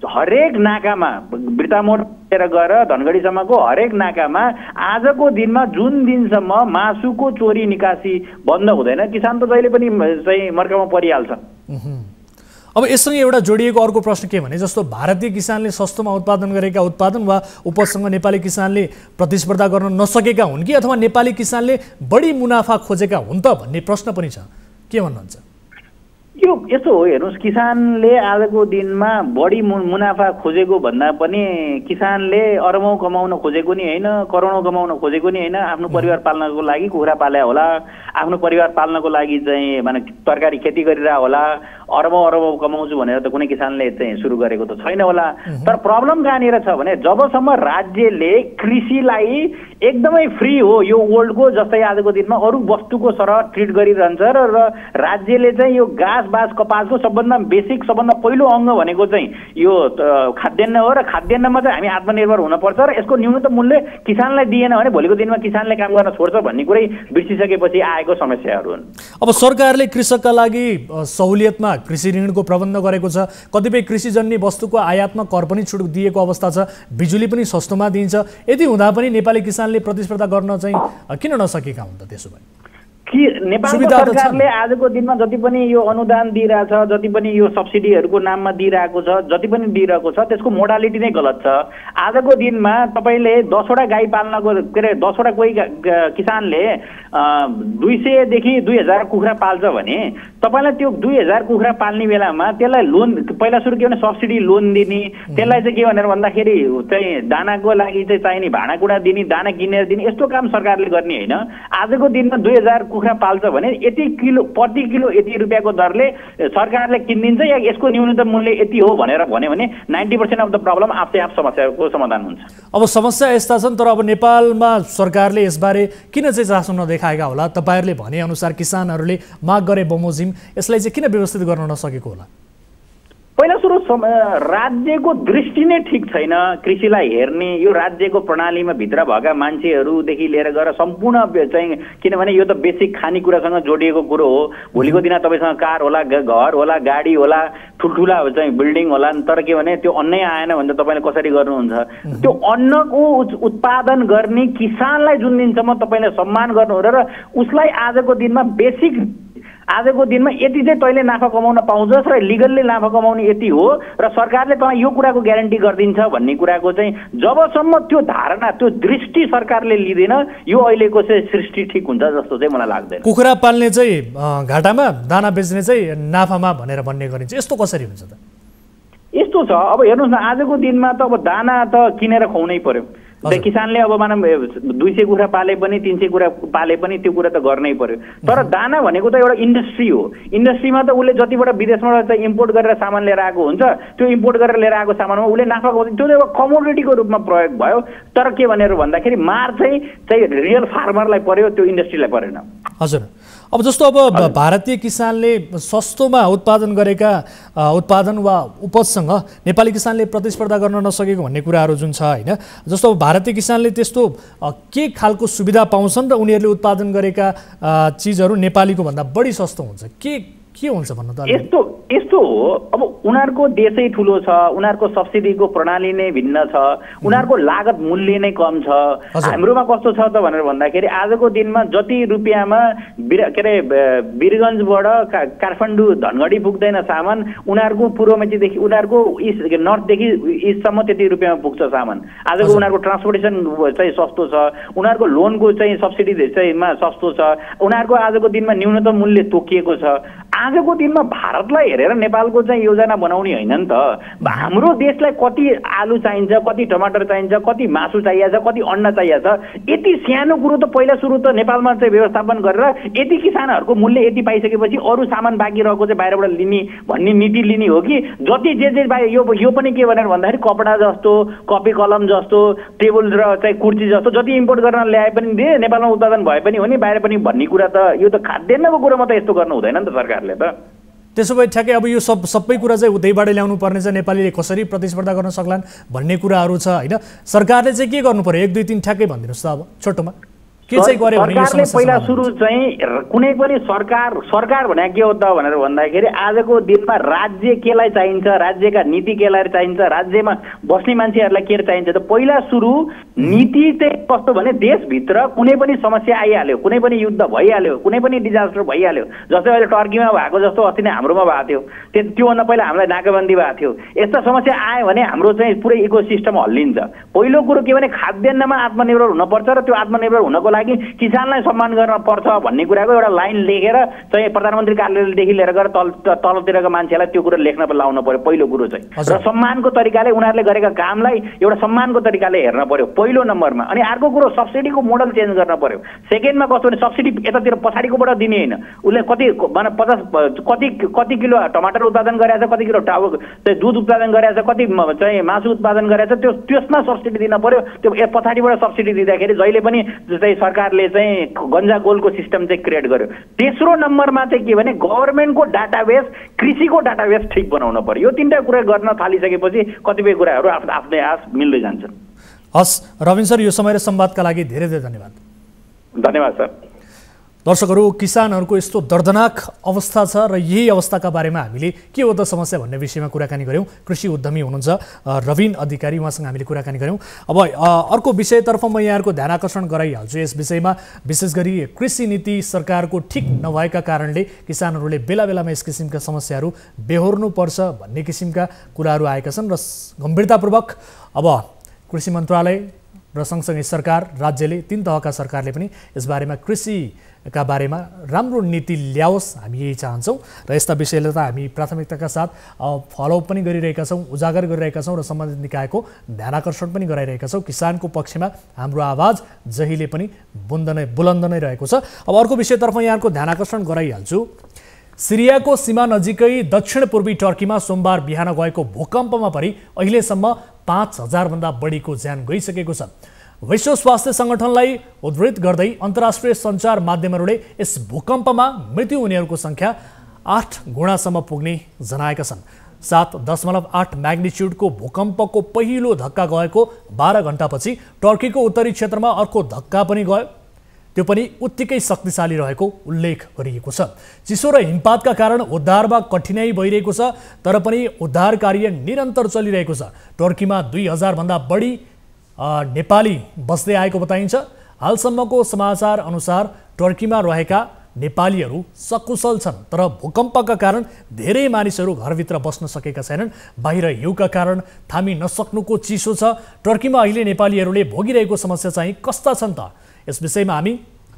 हरेक नाकामा बिर्तामोडतिर गएर धनगढीसम्मको हरेक नाकामा आजको दिनमा जुन दिनसम्म मासुको चोरी निकासी बन्द हुँदैन किसान त जहिले पनि चाहिँ मर्कामा परिहाल्छ। अब यससँग एउटा जोडिएको अर्को प्रश्न के भने जस्तो भारतीय किसानले सस्तोमा उत्पादन गरेका उत्पादन वा उपजसँग नेपाली किसानले प्रतिस्पर्धा गर्न नसकेका हुन् कि अथवा नेपाली किसानले बढी मुनाफा खोजेका हुन् त भन्ने प्रश्न पनि छ, के भन्नुहुन्छ? यो यस्तो हो, हेर्नुहोस् किसानले आजको दिनमा बढी मुनाफा खोजेको भन्दा पनि किसानले अरबौँ कमाउन खोजेको नि होइन, करोडौँ कमाउन खोजेको नि होइन। आफ्नो परिवार पाल्नको लागि कुखुरा पाले होला, आफ्नो परिवार पाल्नको लागि चाहिँ माने तरकारी खेती गरिरह होला, अरबौँ कमाउँछु भनेर त कुनै किसानले चाहिँ सुरु गरेको त छैन होला। तर प्रब्लम कहाँनिर छ भने जबसम्म राज्यले कृषिलाई एकदमै फ्री हो यो वर्ल्डको जस्तै आजको दिनमा अरू वस्तुको सरह ट्रिट गरिरहन्छ र राज्यले चाहिँ यो घाँस बाँस कपासको सबभन्दा बेसिक सबभन्दा पहिलो अङ्ग भनेको चाहिँ यो खाद्यान्न हो र खाद्यान्नमा चाहिँ हामी आत्मनिर्भर हुनुपर्छ र यसको न्यूनतम मूल्य किसानलाई दिएन भने भोलिको दिनमा किसानले काम गर्न छोड्छ भन्ने कुरै बिर्सिसकेपछि आएको समस्याहरू हुन्। अब सरकारले कृषकका लागि सहुलियतमा कृषि ऋणको प्रबन्ध गरेको छ, कतिपय कृषिजन्य वस्तुको आयातमा कर पनि छुट दिएको अवस्था छ, बिजुली पनि सस्तोमा दिइन्छ। यति हुँदा पनि नेपाली किसानले प्रतिस्पर्धा गर्न चाहिँ किन नसकेका हुन् त? त्यसो भए कि नेपालको सरकारले आजको दिनमा जति पनि यो अनुदान दिइरहेछ, जति पनि यो सब्सिडीहरूको नाममा दिइरहेको छ, जति पनि दिइरहेको छ त्यसको मोडालिटी नै गलत छ। आजको दिनमा तपाईँले 10 वटा गाई पाल्नको के अरे 10 वटा कोही किसानले 200 देखि 2000 कुखुरा पाल्छ भने तपाईँलाई त्यो 2000 कुखुरा पाल्ने बेलामा त्यसलाई लोन पहिला सुरु के भने सब्सिडी लोन दिने, त्यसलाई चाहिँ के भनेर भन्दाखेरि चाहिँ दानाको लागि चाहिँ चाहिने भाँडाकुँडा दिने, दाना किनेर दिने, यस्तो काम सरकारले गर्ने होइन। आजको दिनमा 2000 कुखुरा पाल्छ भने यति किलो प्रति किलो यति रुपियाँको दरले सरकारले किनिदिन्छ या यसको न्यूनतम मूल्य यति हो भनेर भन्यो भने 90% अफ द प्रब्लम आफै आफ समस्याको समाधान हुन्छ। अब समस्या यस्ता छन्, तर अब नेपालमा सरकारले यसबारे किन चाहिँ चासो नदेखाएका होला? तपाईँहरूले भनेअनुसार किसानहरूले माग गरे बमोजिम, यसलाई चाहिँ किन व्यवस्थित गर्न नसकेको होला? पहिला सुरु राज्यको दृष्टि नै ठिक छैन कृषिलाई हेर्ने। यो राज्यको प्रणालीमा भित्र भएका मान्छेहरूदेखि लिएर गएर सम्पूर्ण चाहिँ किनभने यो त बेसिक खानेकुरासँग जोडिएको कुरो हो। भोलिको दिन तपाईँसँग कार होला, घर होला, गाडी होला, ठुल्ठुला चाहिँ बिल्डिङ होला, तर के भने त्यो अन्नै आएन भने त तपाईँले कसरी गर्नुहुन्छ? त्यो अन्नको उत्पादन गर्ने किसानलाई जुन दिनसम्म तपाईँले सम्मान गर्नुहुँदैन र उसलाई आजको दिनमा बेसिक आजको दिनमा यति चाहिँ तैँले नाफा कमाउन पाउँछस् र लिगलले नाफा कमाउने यति हो र सरकारले तपाईँ यो कुराको ग्यारेन्टी गरिदिन्छ भन्ने कुराको चाहिँ जबसम्म त्यो धारणा त्यो दृष्टि सरकारले लिँदैन यो अहिलेको चाहिँ सृष्टि ठिक हुन्छ जस्तो चाहिँ मलाई लाग्दैन। कुखुरा पाल्ने चाहिँ घाटामा, दाना बेच्ने चाहिँ नाफामा भनेर भन्ने गरिन्छ, यस्तो कसरी हुन्छ त? यस्तो छ, अब हेर्नुहोस् न आजको दिनमा त अब दाना त किनेर खुवाउनै पर्यो। किसानले अब मानव 200 कुखुरा पाले पनि 300 कुखुरा पाले पनि त्यो कुरा त गर्नै पर्यो। तर दाना भनेको त एउटा इन्डस्ट्री हो। इन्डस्ट्रीमा त उसले जतिबाट विदेशबाट चाहिँ इम्पोर्ट गरेर सामान लिएर आएको हुन्छ त्यो इम्पोर्ट गरेर लिएर आएको सामानमा उसले नाफा कमाउँछ, त्यो एउटा कमोडिटीको रूपमा प्रयोग भयो। तर के भनेर भन्दाखेरि मार चाहिँ रियल फार्मरलाई पर्यो, त्यो इन्डस्ट्रीलाई परेन। हजुर, अब जस्तो अब भारतीय किसानले सस्तोमा उत्पादन गरेका उत्पादन वा उपजसँग नेपाली किसानले प्रतिस्पर्धा गर्न नसकेको भन्ने कुराहरू जुन छ होइन, जस्तो अब भारतीय किसानले त्यस्तो के खालको सुविधा पाउँछन् र उनीहरूले उत्पादन गरेका चिजहरू नेपालीको भन्दा बढी सस्तो हुन्छ, के हुन्छ भन्नु त? यस्तो हो, अब उनीहरूको देशै ठुलो छ, उनीहरूको सब्सिडीको प्रणाली नै भिन्न छ, उनीहरूको लागत मूल्य नै कम छ। हाम्रोमा कस्तो छ त भनेर भन्दाखेरि आजको दिनमा जति रुपियाँमा के अरे वीरगञ्जबाट काठमाडौँ धनगढी पुग्दैन सामान, उनीहरूको पूर्वमेचीदेखि उनीहरूको इस्ट नर्थदेखि इस्टसम्म त्यति रुपियाँमा पुग्छ सामान। आजको उनीहरूको ट्रान्सपोर्टेसन चाहिँ सस्तो छ, उनीहरूको लोनको चाहिँ सब्सिडी चाहिँमा सस्तो छ, उनीहरूको आजको दिनमा न्यूनतम मूल्य तोकिएको छ। आजको दिनमा भारतलाई हेरेर नेपालको चाहिँ योजना बनाउने होइन नि त। हाम्रो देशलाई कति आलु चाहिन्छ, कति टमाटर चाहिन्छ, कति मासु चाहिएको छ, कति अन्डा चाहिएको छ, यति सानो कुरो त पहिला सुरु त नेपालमा चाहिँ व्यवस्थापन गरेर यति किसानहरूको मूल्य यति पाइसकेपछि अरू सामान बाँकी रहेको चाहिँ बाहिरबाट लिने भन्ने नीति लिने हो कि जति जे यो पनि के भनेर भन्दाखेरि कपडा जस्तो, कपी कलम जस्तो, टेबल र चाहिँ कुर्सी जस्तो जति इम्पोर्ट गर्न ल्याए पनि दे, नेपालमा उत्पादन भए पनि हो नि, बाहिर पनि भन्ने कुरा त यो त खाद्यान्नको कुरोमा त यस्तो गर्नु हुँदैन नि त सरकारले त। त्यसो भए ठ्याक्कै अब यो सबै कुरा चाहिँ उतैबाट ल्याउनु पर्ने छ, नेपालीले कसरी प्रतिस्पर्धा गर्न सक्लान् भन्ने कुराहरू छ होइन। सरकारले चाहिँ के गर्नु पर्यो 1 2 3 ठ्याक्कै भनिदिनुहोस् त। अब छोटोमा के चाहिँ गर्यो भने यो समस्या पहिला सुरु चाहिँ कुनै पनि सरकार भने के हो त भनेर भन्दाखेरि आजको दिनमा राज्य केलाई चाहिन्छ, राज्यका नीति केलाई चाहिन्छ, राज्यमा बस्ने मान्छेहरूलाई के चाहिन्छ त पहिला सुरु नीति चाहिँ कस्तो भने देशभित्र कुनै पनि समस्या आइहाल्यो, कुनै पनि युद्ध भइहाल्यो, कुनै पनि डिजास्टर भइहाल्यो, जस्तै अहिले टर्कीमा भएको जस्तो अस्ति नै हाम्रोमा भएको थियो, त्योभन्दा पहिला हामीलाई नाकाबन्दी भएको थियो। यस्ता समस्या आयो भने हाम्रो चाहिँ पुरै इकोसिस्टम हल्लिन्छ। पहिलो कुरो के भने खाद्यान्नमा आत्मनिर्भर हुनुपर्छ र त्यो आत्मनिर्भर हुनको लागि किसानलाई सम्मान गर्न पर्छ भन्ने कुराको एउटा लाइन लेखेर चाहिँ प्रधानमन्त्री कार्यालयदेखि लिएर गएर तलतिरका मान्छेलाई त्यो कुरो लेख्न लाउनु पर्यो पहिलो कुरो चाहिँ। र सम्मानको तरिकाले उनीहरूले गरेका कामलाई एउटा सम्मानको तरिकाले हेर्न पर्यो पहिलो नम्बरमा। अनि अर्को कुरो सब्सिडीको मोडल चेन्ज गर्न पर्यो। सेकेन्डमा कस्तो भने सब्सिडी यतातिर पछाडिकोबाट दिने होइन, उसले कति किलो टमाटर उत्पादन गरेछ, कति किलो दुध उत्पादन गरेछ, कति चाहिँ मासु उत्पादन गरेछ, त्यसमा सब्सिडी दिन पर्यो। त्यो पछाडिबाट सब्सिडी दिँदाखेरि जहिले पनि चाहिँ सरकारले चाहिँ गन्जा गोलको सिस्टम चाहिँ क्रिएट गर्यो। तेस्रो नम्बरमा चाहिँ के भने गभर्नमेन्टको डाटाबेस, कृषिको डाटाबेस ठिक बनाउन पर्यो। यो तीनटा कुरा गर्न थालिसकेपछि कतिपय कुराहरू आफ्नै आस मिल्दै जान्छन्। हस् रविन सर, यो समय र संवादका लागि धेरै धेरै धन्यवाद। धन्यवाद सर। दर्शकहरू, किसानहरूको यस्तो दर्दनाक अवस्था छ र यही अवस्थाका बारेमा हामीले के हो त समस्या भन्ने विषयमा कुराकानी गऱ्यौँ। कृषि उद्यमी हुनुहुन्छ रविन अधिकारी, उहाँसँग हामीले कुराकानी गऱ्यौँ। अब अर्को विषयतर्फ म यहाँहरूको ध्यान आकर्षण गराइहाल्छु। यस विषयमा विशेष गरी कृषि नीति सरकारको ठिक नभएका कारणले किसानहरूले बेला बेलामा यस किसिमका समस्याहरू बेहोर्नुपर्छ भन्ने किसिमका कुराहरू आएका छन् र गम्भीरतापूर्वक अब कृषि मन्त्रालय र सँगसँगै सरकार, राज्यले, 3 तहका सरकारले पनि यसबारेमा कृषिका बारेमा राम्रो नीति ल्याओस्, हामी यही चाहन्छौँ। र यस्ता विषयलाई त हामी प्राथमिकताका साथ फलोअप पनि गरिरहेका छौँ, उजागर गरिरहेका छौँ र सम्बन्धित निकायको ध्यान आकर्षण पनि गराइरहेका छौँ। किसानको पक्षमा हाम्रो आवाज जहिले पनि बुलन्द नै रहेको छ। अब अर्को विषयतर्फ यहाँको ध्यान आकर्षण गराइहाल्छु। सिरियाको सीमा नजिकै दक्षिण पूर्वी टर्कीमा सोमबार बिहान गएको भूकम्पमा परि अहिलेसम्म 5000 भन्दा बढीको ज्यान गइसकेको छ। विश्व स्वास्थ्य सङ्गठनलाई उद्धृत गर्दै अन्तर्राष्ट्रिय सञ्चार माध्यमहरूले यस भूकम्पमा मृत्यु हुनेहरूको सङ्ख्या 8 गुणासम्म पुग्ने जनाएका छन्। 7.8 म्याग्निच्युडको भूकम्पको पहिलो धक्का गएको 12 घण्टापछि टर्कीको उत्तरी क्षेत्रमा अर्को धक्का पनि गयो, त्यो पनि उत्तिकै शक्तिशाली रहेको उल्लेख गरिएको छ। चिसो र हिमपातका कारण उद्धारमा कठिनाइ भइरहेको छ, तर पनि उद्धार कार्य निरन्तर चलिरहेको छ। टर्कीमा 2000 भन्दा बढी नेपाली बस्दै आएको बताइन्छ। हालसम्मको समाचार अनुसार टर्कीमा रहेका नेपालीहरू सकुशल छन्, तर भूकम्पका कारण धेरै मानिसहरू घरभित्र बस्न सकेका छैनन्। बाहिर हिउँका कारण थामी नसक्नुको चिसो छ। टर्कीमा अहिले नेपालीहरूले भोगिरहेको समस्या चाहिँ कस्ता छन् त? यस विषयमा हामी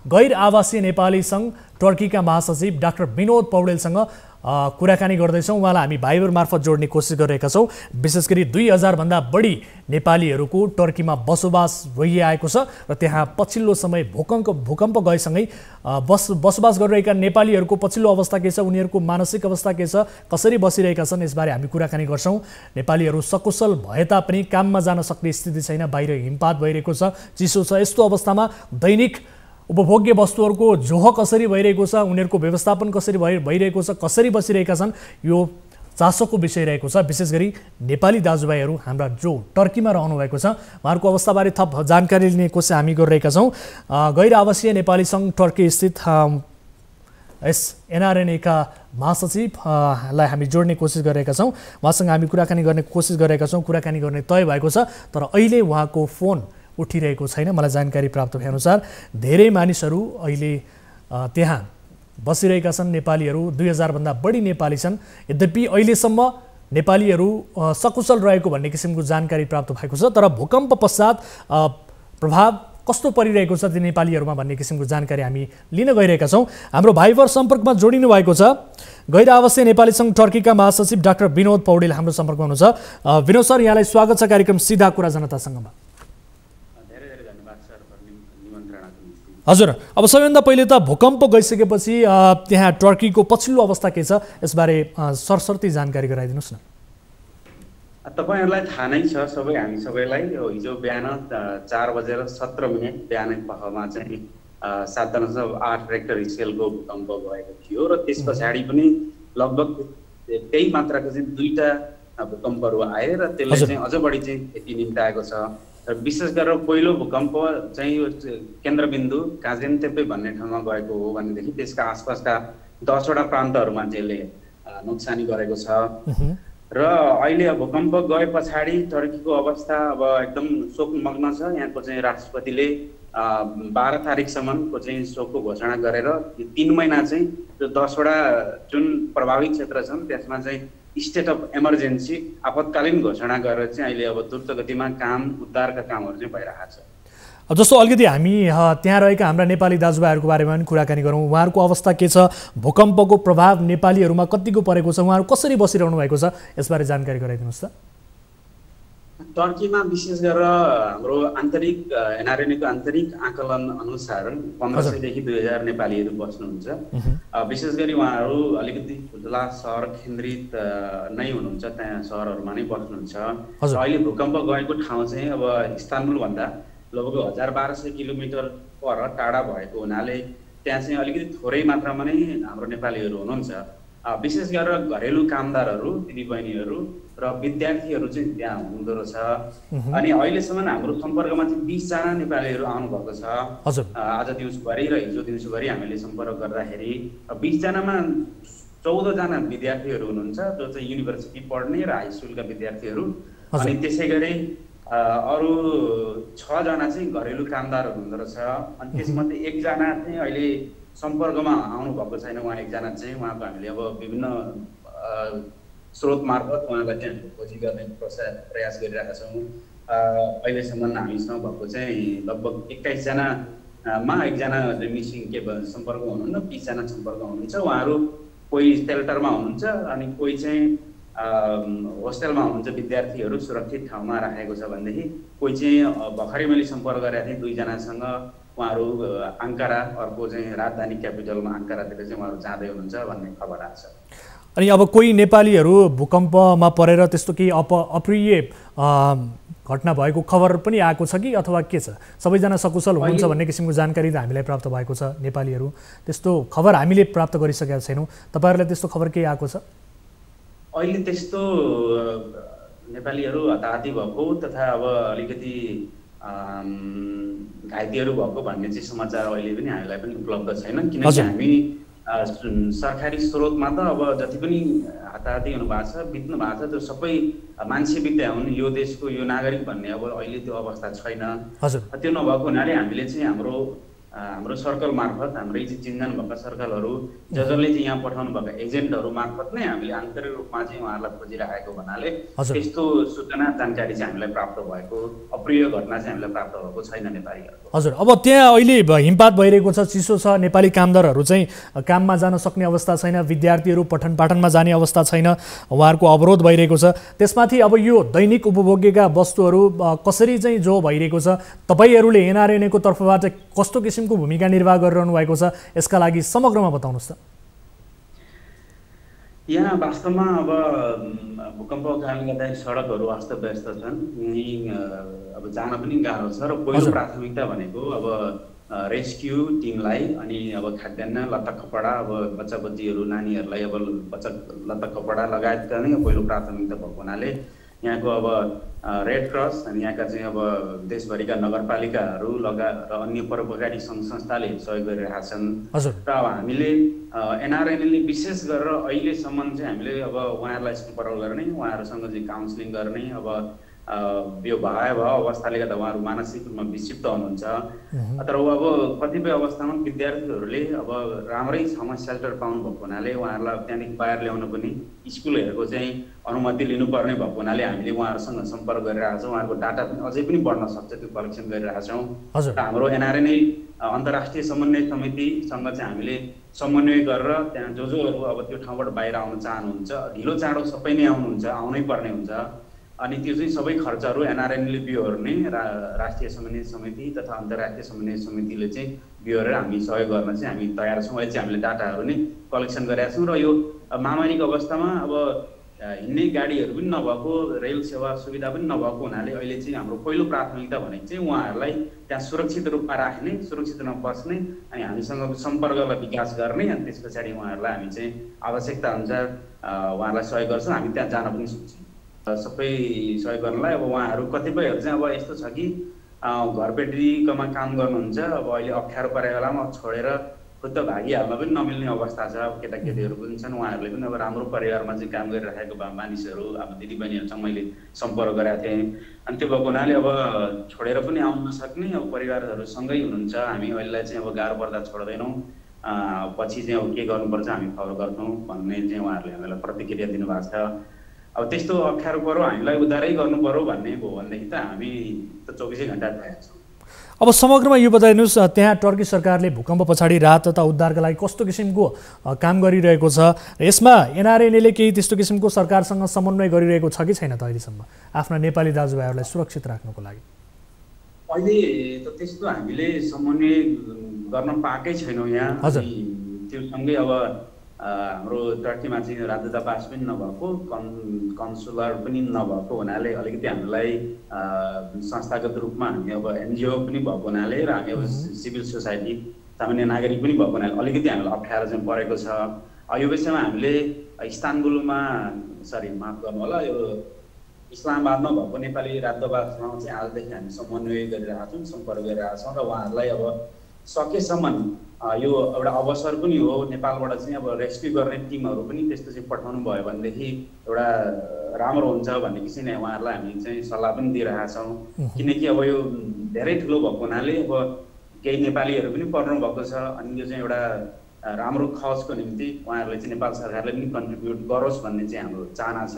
गैर आवासीय नेपाली सङ्घ टर्कीका महासचिव डाक्टर विनोद पौडेलसँग कुराकानी गर्दैछौँ। उहाँलाई हामी भाइबर मार्फत जोड्ने कोसिस गरिरहेका छौँ। विशेष गरी 2000 भन्दा बढी नेपालीहरूको टर्कीमा बसोबास भइआएको छ र त्यहाँ पछिल्लो समय भूकम्प गएसँगै बसोबास गरिरहेका नेपालीहरूको पछिल्लो अवस्था के छ, उनीहरूको मानसिक अवस्था के छ, कसरी बसिरहेका छन्, यसबारे हामी कुराकानी गर्छौँ। नेपालीहरू सकुशल भए तापनि काममा जान सक्ने स्थिति छैन, बाहिर हिमपात भइरहेको छ, चिसो छ। यस्तो अवस्थामा दैनिक उपभोग्य वस्तुहरूको जोह कसरी भइरहेको छ, उनीहरूको व्यवस्थापन कसरी भइरहेको छ, कसरी बसिरहेका छन्, यो चासोको विषय रहेको छ। विशेष गरी नेपाली दाजुभाइहरू हाम्रा जो टर्कीमा रहनुभएको छ उहाँहरूको अवस्थाबारे थप जानकारी लिने कोसिस हामी गरिरहेका छौँ। गैर आवासीय नेपाली सङ्घ टर्की स्थित यस एनआरएनएका महासचिवलाई हामी जोड्ने कोसिस गरेका छौँ। उहाँसँग हामी कुराकानी गर्ने कोसिस गरेका छौँ, कुराकानी गर्ने तय भएको छ, तर अहिले उहाँको फोन उठिरहेको छैन। मलाई जानकारी प्राप्त भएअनुसार धेरै मानिसहरू अहिले त्यहाँ बसिरहेका छन्। नेपालीहरू 2000 भन्दा बढी नेपाली छन्। यद्यपि अहिलेसम्म नेपालीहरू सकुशल रहेको भन्ने किसिमको जानकारी प्राप्त भएको छ, तर भूकम्प पश्चात प्रभाव कस्तो परिरहेको छ ती नेपालीहरूमा भन्ने किसिमको जानकारी हामी लिन गइरहेका छौँ। हाम्रो भाइबर सम्पर्कमा जोडिनु भएको छ गैर आवासीय नेपाली सङ्घ टर्कीका महासचिव डाक्टर विनोद पौडेल हाम्रो सम्पर्कमा हुनुहुन्छ। विनोद सर, यहाँलाई स्वागत छ कार्यक्रम सीधा कुरा जनतासँगमा। हजुर, अब सबैभन्दा पहिले त भूकम्प गइसकेपछि त्यहाँ टर्कीको पछिल्लो अवस्था के छ यसबारे सरसर्ती जानकारी गराइदिनुहोस् न। तपाईहरुलाई थाहा नै छ, हामी सबैलाई हिजो बिहान 4:17 बिहानै पहमा चाहिँ 7.8 रेक्टर स्केलको भूकम्प भएको थियो र त्यस पछाडि पनि लगभग त्यही मात्राको चाहिँ 2टा भूकम्पहरू आए र त्यसले चाहिँ अझ बढी चाहिँ क्षति निम्ताएको छ। र विशेष गरेर पहिलो भूकम्प चाहिँ केन्द्रबिन्दु काजेन्टेपे भन्ने ठाउँमा गएको हो भनेदेखि त्यसका आसपासका 10वटा प्रान्तहरूमा त्यसले नोक्सानी गरेको छ। र अहिले भूकम्प गए पछाडि टर्कीको अवस्था अब एकदम शोकमग्न छ। यहाँको चाहिँ राष्ट्रपतिले 12 तारिकसम्मको चाहिँ शोकको घोषणा गरेर 3 महिना चाहिँ त्यो 10वटा जुन प्रभावित क्षेत्र छन् त्यसमा चाहिँ स्टेट अफ इमर्जेन्सी आपतकालीन घोषणा गरेर चाहिँ अहिले अब द्रुत गतिमा उद्धारका कामहरू चाहिँ भइरहेको छ। जस्तो अलिकति हामी त्यहाँ रहेका हाम्रा नेपाली दाजुभाइहरूको बारेमा पनि कुराकानी गरौँ। उहाँहरूको अवस्था के छ, भूकम्पको प्रभाव नेपालीहरूमा कतिको परेको छ, उहाँहरू कसरी बसिरहनु भएको छ, यसबारे जानकारी गराइदिनुहोस् त। टर्कीमा विशेष गरेर हाम्रो आन्तरिक एनआरएनएको आन्तरिक आकलन अनुसार 1500 देखि 2000 नेपालीहरू बस्नुहुन्छ। विशेष गरी उहाँहरू अलिकति ठुला सहर केन्द्रित नै हुनुहुन्छ, त्यहाँ सहरहरूमा नै बस्नुहुन्छ। अहिले भूकम्प गएको ठाउँ चाहिँ अब इस्तानबुल भन्दा लगभग 1200 किलोमिटर पर टाढा भएको हुनाले त्यहाँ चाहिँ अलिकति थोरै मात्रामा नै हाम्रो नेपालीहरू हुनुहुन्छ। विशेष गरेर घरेलु कामदारहरू, दिदीबहिनीहरू र विद्यार्थीहरू चाहिँ त्यहाँ हुँदो रहेछ। अनि अहिलेसम्म हाम्रो सम्पर्कमा चाहिँ 20 जना नेपालीहरू आउनुभएको छ। आज दिउँसोभरि र हिजो दिउँसोभरि हामीले सम्पर्क गर्दाखेरि 20 जनामा 14 जना विद्यार्थीहरू हुनुहुन्छ जो चाहिँ युनिभर्सिटी पढ्ने र हाई स्कुलका विद्यार्थीहरू, अनि त्यसै गरी अरू 6 जना चाहिँ घरेलु कामदारहरू हुँदो रहेछ। अनि त्यसमध्ये 1 जना चाहिँ अहिले सम्पर्कमा आउनु भएको छैन। उहाँ 1 जना चाहिँ उहाँको हामीले अब विभिन्न स्रोत मार्फत उहाँलाई चाहिँ खोजी गर्ने प्रयास गरिरहेका छौँ। अहिलेसम्म हामीसँग भएको चाहिँ लगभग 21 जनामा 1 जना मिसिङ के सम्पर्कमा हुनुहुन्न, 20 जना सम्पर्कमा हुनुहुन्छ। उहाँहरू कोही सेल्टरमा हुनुहुन्छ अनि कोही चाहिँ होस्टेलमा हुनुहुन्छ। विद्यार्थीहरू सुरक्षित ठाउँमा राखेको छ भनेदेखि कोही चाहिँ भर्खरै मैले सम्पर्क गरेको थिएँ 2 जनासँग, उहाँहरू आङ्कारा, अर्को चाहिँ राजधानी क्यापिटलमा आङ्कारातिर चाहिँ उहाँहरू जाँदै हुनुहुन्छ भन्ने खबर आएको छ। अनि अब कोही नेपालीहरू भूकम्पमा परेर त्यस्तो केही अप्रिय घटना भएको खबर पनि आएको छ कि अथवा के छ? सबैजना सकुशल हुनुहुन्छ भन्ने किसिमको जानकारी त हामीलाई प्राप्त भएको छ। नेपालीहरू त्यस्तो खबर हामीले प्राप्त गरिसकेका छैनौँ। तपाईँहरूलाई त्यस्तो खबर केही आएको छ? अहिले त्यस्तो नेपालीहरू हताहती भएको तथा अब अलिकति घाइतेहरू भएको भन्ने चाहिँ समाचार अहिले पनि हामीलाई पनि उपलब्ध छैन, किनकि हामी सरकारी स्रोतमा त अब जति पनि हताहती हुनुभएको छ, बित्नु भएको छ, त्यो सबै मान्छे बित्या हुन्, यो देशको यो नागरिक भन्ने अब अहिले त्यो अवस्था छैन। त्यो नभएको हुनाले हामीले चाहिँ हाम्रो सर्कल मार्फत, हाम्रै चाहिँ चिन्जान भएका सर्कलहरू जसले चाहिँ यहाँ पठाउनु भएका एजेन्टहरू मार्फत नै हामीले आन्तरिक रूपमा चाहिँ उहाँहरूलाई खोजिरहेको हुनाले त्यस्तो सूचना जानकारी चाहिँ हामीलाई प्राप्त भएको, अप्रिय घटना चाहिँ हामीलाई प्राप्त भएको छैन नेपालीहरूको। हजुर, अब त्यहाँ अहिले हिमपात भइरहेको छ, चिसो छ, नेपाली कामदारहरू चाहिँ काममा जान सक्ने अवस्था छैन, विद्यार्थीहरू पठन पाठनमा जाने अवस्था छैन, उहाँहरूको अवरोध भइरहेको छ। त्यसमाथि अब यो दैनिक उपभोग्यका वस्तुहरू कसरी चाहिँ जो भइरहेको छ, तपाईँहरूले एनआरएनएको तर्फबाट कस्तो किसिमको भूमिका निर्वाह गरिरहनु भएको छ, यसका लागि समग्रमा बताउनुहोस् त। यहाँ वास्तवमा अब भूकम्पको कारणले गर्दा सडकहरू अस्तव्यस्त छन्, अब जान पनि गाह्रो छ। र पहिलो प्राथमिकता भनेको अब रेस्क्यु टिमलाई, अनि अब खाद्यान्न, लत्ता कपडा, अब बच्चा बच्चीहरू नानीहरूलाई अब लत्ता कपडा लगायतका नै पहिलो प्राथमिकता भएको हुनाले यहाँको अब रेड क्रस अनि यहाँका चाहिँ अब देशभरिका नगरपालिकाहरू लगायत र अन्य परोपकारी सङ्घ संस्थाले सहयोग गरिरहेका छन् र अब हामीले एनआरएनएले विशेष गरेर अहिलेसम्म चाहिँ हामीले अब उहाँहरूलाई सम्पर्क गर्ने, उहाँहरूसँग चाहिँ काउन्सिलिङ गर्ने। अब यो भयावह अवस्थाले गर्दा उहाँहरू मानसिक रूपमा विक्षिप्त हुनुहुन्छ, तर अब कतिपय अवस्थामा विद्यार्थीहरूले अब राम्रै ठाउँमा सेल्टर पाउनु भएको हुनाले उहाँहरूलाई त्यहाँदेखि बाहिर ल्याउन पनि स्कुलहरूको चाहिँ अनुमति लिनुपर्ने भएको हुनाले हामीले उहाँहरूसँग सम्पर्क गरिरहेका छौँ। उहाँहरूको डाटा पनि अझै पनि बढ्न सक्छ, त्यो कलेक्सन गरिरहेका छौँ। र हाम्रो एनआरएनए अन्तर्राष्ट्रिय समन्वय समितिसँग चाहिँ हामीले समन्वय गरेर त्यहाँ जोहरू अब त्यो ठाउँबाट बाहिर आउन चाहनुहुन्छ, ढिलो चाँडो सबै नै आउनुहुन्छ, आउनै पर्ने हुन्छ। अनि त्यो चाहिँ सबै खर्चहरू एनआरएनले बिहोर्ने, राष्ट्रिय समन्वय समिति तथा अन्तर्राष्ट्रिय समन्वय समितिले चाहिँ बिहोरेर हामी सहयोग गर्न चाहिँ हामी तयार छौँ। अहिले चाहिँ हामीले डाटाहरू नै कलेक्सन गरेका छौँ। र यो महामारीको अवस्थामा अब हिँड्ने गाडीहरू पनि नभएको, रेल सेवा सुविधा पनि नभएको हुनाले अहिले चाहिँ हाम्रो पहिलो प्राथमिकता भनेको चाहिँ उहाँहरूलाई त्यहाँ सुरक्षित रूपमा राख्ने, सुरक्षित रूपमा बस्ने अनि हामीसँग सम्पर्कलाई विकास गर्ने, अनि त्यस पछाडि उहाँहरूलाई हामी चाहिँ आवश्यकता अनुसार उहाँहरूलाई सहयोग गर्छौँ। हामी त्यहाँ जान पनि सक्छौँ सबै सहयोग गर्नलाई। अब उहाँहरू कतिपयहरू चाहिँ अब यस्तो छ कि घरबेटीकोमा काम गर्नुहुन्छ, अब अहिले अप्ठ्यारो परेको बेलामा छोडेर खुद्द भागिहाल्न पनि नमिल्ने अवस्था छ। अब केटाकेटीहरू पनि छन्, उहाँहरूले पनि अब राम्रो परिवारमा चाहिँ काम गरिराखेको मानिसहरू अब दिदीबहिनीहरूसँग मैले सम्पर्क गरेको थिएँ। अनि त्यो भएको हुनाले अब छोडेर पनि आउन नसक्ने अब परिवारहरूसँगै हुनुहुन्छ। हामी अहिलेलाई चाहिँ अब गाह्रो पर्दा छोड्दैनौँ, पछि चाहिँ अब के गर्नुपर्छ हामी खबर गर्छौँ भन्ने चाहिँ उहाँहरूले हामीलाई प्रतिक्रिया दिनुभएको छ। अब त्यस्तो अप्ठ्यारो पऱ्यो, हामीलाई उद्धारै गर्नु पऱ्यो भन्ने भयो भनेदेखि त हामी त 24 घन्टा तयार छौँ। अब समग्रमा यो बताइदिनुहोस्, त्यहाँ टर्की सरकारले भूकम्प पछाडि राहत तथा उद्धारका लागि कस्तो किसिमको काम गरिरहेको छ? यसमा एनआरएनएले केही त्यस्तो किसिमको सरकारसँग समन्वय गरिरहेको छ कि छैन त अहिलेसम्म आफ्ना नेपाली दाजुभाइहरूलाई सुरक्षित राख्नको लागि? अहिले त त्यस्तो हामीले समन्वय गर्न पाएकै छैनौँ यहाँ। त्यो सँगै अब हाम्रो टर्कीमा चाहिँ राजदूतावास पनि नभएको, कन्सुलर पनि नभएको हुनाले अलिकति हामीलाई संस्थागत रूपमा हामी अब एनजिओ पनि भएको हुनाले र हामी अब सिभिल सोसाइटी सामान्य नागरिक पनि भएको हुनाले अलिकति हामीलाई अप्ठ्यारो चाहिँ परेको छ। यो विषयमा हामीले इस्तानबुलमा माफ गर्नु होला, यो इस्लामाबादमा भएको नेपाली राजदूतावासमा चाहिँ आजदेखि हामी समन्वय गरिरहेका छौँ, सम्पर्क गरिरहेका छौँ र उहाँहरूलाई अब सकेसम्म यो एउटा अवसर पनि हो। नेपालबाट चाहिँ अब रेस्क्यु गर्ने टिमहरू पनि त्यस्तो चाहिँ पठाउनु भयो भनेदेखि एउटा राम्रो हुन्छ भन्ने किसिमले उहाँहरूलाई हामी चाहिँ सल्लाह पनि दिइरहेका छौँ। किनकि अब यो धेरै ठुलो भएको हुनाले अब केही नेपालीहरू पनि पर्नु भएको छ, अनि यो चाहिँ एउटा राम्रो खर्चको निम्ति उहाँहरूले चाहिँ नेपाल सरकारले पनि कन्ट्रिब्युट गरोस् भन्ने चाहिँ हाम्रो चाहना छ।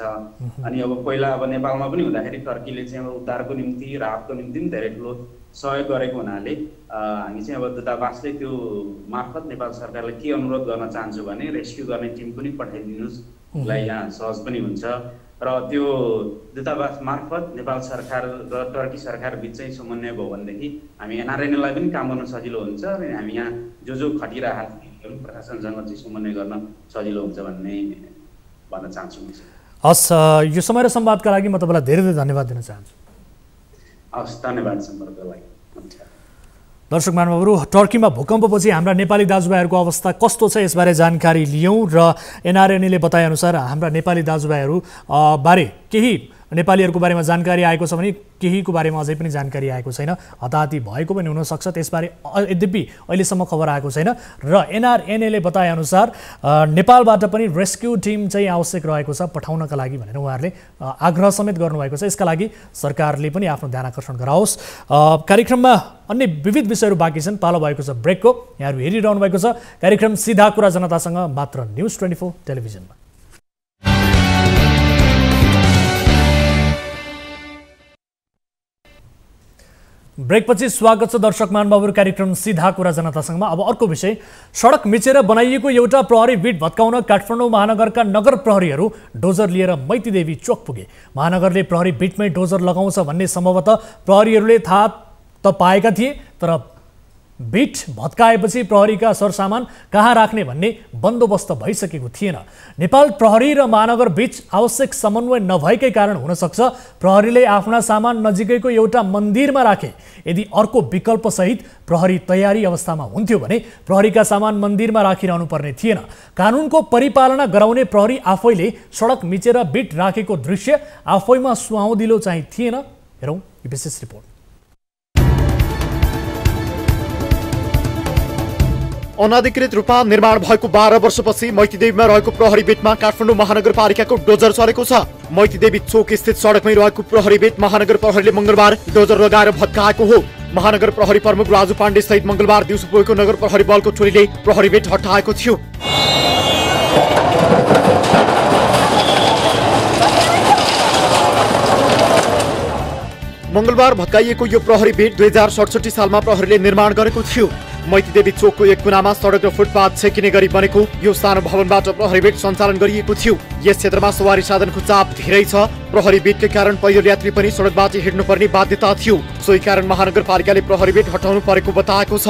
अनि अब पहिला अब नेपालमा पनि हुँदाखेरि टर्कीले चाहिँ अब उद्धारको निम्ति राहतको निम्ति पनि धेरै ठुलो सहयोग गरेको हुनाले हामी चाहिँ अब दूतावासले त्यो मार्फत नेपाल सरकारले के अनुरोध गर्न चाहन्छु भने रेस्क्यु गर्ने टिम पनि पठाइदिनुहोस्, लाई यहाँ सहज पनि हुन्छ। र त्यो दूतावास मार्फत नेपाल सरकार र टर्की सरकार बिच चाहिँ समन्वय भयो भनेदेखि हामी एनआरएनएलाई पनि काम गर्न सजिलो हुन्छ र हामी यहाँ जो खटिरहेका प्रशासनसँग चाहिँ समन्वय गर्न सजिलो हुन्छ भन्ने भन्न चाहन्छु। हस्, यो समय र संवादका लागि म तपाईँलाई धेरै धेरै धन्यवाद दिन चाहन्छु। हस्, धन्यवाद सम्पर्कको लागि। दर्शक महानुभावहरू, टर्कीमा भूकम्पपछि हाम्रा नेपाली दाजुभाइहरूको अवस्था कस्तो छ यसबारे जानकारी लियौँ र एनआरएनएले बताएअनुसार हाम्रा नेपाली दाजुभाइहरू बारे केही नेपालीहरूको बारेमा जानकारी आएको छ भने केहीको बारेमा अझै पनि जानकारी आएको छैन। हताहती भएको पनि हुनसक्छ, त्यसबारे यद्यपि अहिलेसम्म खबर आएको छैन। र एनआरएनएले बताएअनुसार नेपालबाट पनि रेस्क्यु टिम चाहिँ आवश्यक रहेको छ पठाउनका लागि भनेर उहाँहरूले आग्रह समेत गर्नुभएको छ। यसका लागि सरकारले पनि आफ्नो ध्यान आकर्षण गराओस्। कार्यक्रममा अन्य विविध विषयहरू बाँकी छन्, पालो भएको छ ब्रेकको। यहाँहरू हेरिरहनु भएको छ कार्यक्रम सिधा कुरा जनतासँग मात्र न्युज 24 टेलिभिजनमा। ब्रेकपछि स्वागत छ दर्शक महानुभावहरू कार्यक्रम सिधा कुरा जनतासँगमा। अब अर्को विषय, सडक मिचेर बनाइएको एउटा प्रहरी बिट भत्काउन काठमाडौँ महानगरका नगर प्रहरीहरू डोजर लिएर मैतीदेवी चोक पुगे। महानगरले प्रहरी बिटमै डोजर लगाउँछ भन्ने सम्भवतः प्रहरीहरूले थाहा त पाएका थिए, तर बिट भत्काएपछि प्रहरीका सरसामान कहाँ राख्ने भन्ने बन्दोबस्त भइसकेको थिएन। नेपाल प्रहरी र महानगर बीच आवश्यक समन्वय नभएकै कारण हुन सक्छ प्रहरीले आफ्ना सामान नजिकैको एउटा मन्दिरमा राखे। यदि अर्को विकल्पसहित प्रहरी तयारी अवस्थामा हुन्थ्यो भने प्रहरीका सामान मन्दिरमा राखिरहनु पर्ने थिएन। कानुनको परिपालना गराउने प्रहरी आफैले सडक मिचेर बिट राखेको दृश्य आफैमा सुहाउँदिलो चाहिँ थिएन। हेरौँ यो विशेष रिपोर्ट। अनाधिकृत रूपमा निर्माण भएको 12 वर्षपछि मैतीदेवीमा रहेको प्रहरी बेटमा काठमाडौँ महानगरपालिकाको डोजर चलेको छ। मैतीदेवी चोक स्थित सडकमै रहेको प्रहरी बेट महानगर प्रहरीले मंगलबार डोजर लगाएर भत्काएको हो। महानगर प्रहरी प्रमुख राजु पाण्डे सहित मंगलबार दिउँसो पुगेको नगर प्रहरी बलको टोलीले प्रहरी बेट हटाएको थियो। मंगलबार भत्काइएको यो प्रहरी बेट 2067 सालमा प्रहरीले निर्माण गरेको थियो। मैतीदेवी चोकको एक कुनामा सडक र फुटपाथ छेकिने गरी बनेको यो सानो भवनबाट प्रहरी बेट सञ्चालन गरिएको थियो। यस क्षेत्रमा सवारी साधनको चाप धेरै छ। प्रहरी बेटकै कारण पैदल यात्री पनि सडकबाट हिँड्नुपर्ने बाध्यता थियो। सोही कारण महानगरपालिकाले प्रहरी बेट हटाउनु परेको बताएको छ।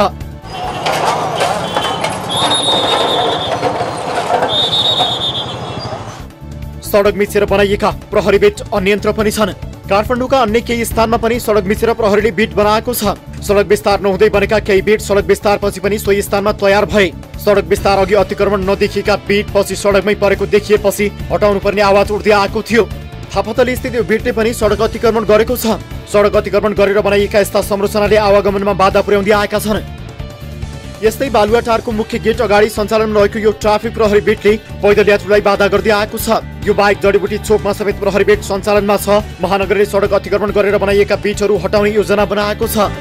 सडक मिचेर बनाइएका प्रहरी बेट अन्यन्त्र पनि छन्। काठमाडौँका अन्य केही स्थानमा पनि सडक मिचेर प्रहरीले बेट बनाएको छ। सडक विस्तार नहुँदै बनेका केही बेट सडक विस्तारपछि पनि सोही स्थानमा तयार भए। सडक विस्तार अघि अतिक्रमण नदेखिएका बेट पछि सडकमै परेको देखिएपछि हटाउनु पर्ने आवाज उठ्दै आएको थियो। थापाथली स्थित यो बेटले पनि सडक अतिक्रमण गरेको छ। सडक अतिक्रमण गरेर बनाइएका यस्ता संरचनाले आवागमनमा बाधा पुर्याउँदै आएका छन्। यस्तै बालुवाटारको मुख्य गेट अगाडि सञ्चालनमा रहेको यो ट्राफिक प्रहरी बेटले पैदल यात्रुलाई बाधा गर्दै आएको छ। यो बाहेक जडीबुटी चोकमा समेत प्रहरी बेट सञ्चालनमा छ। महानगरले सडक अतिक्रमण गरेर बनाइएका बेटहरू हटाउने योजना बनाएको छ।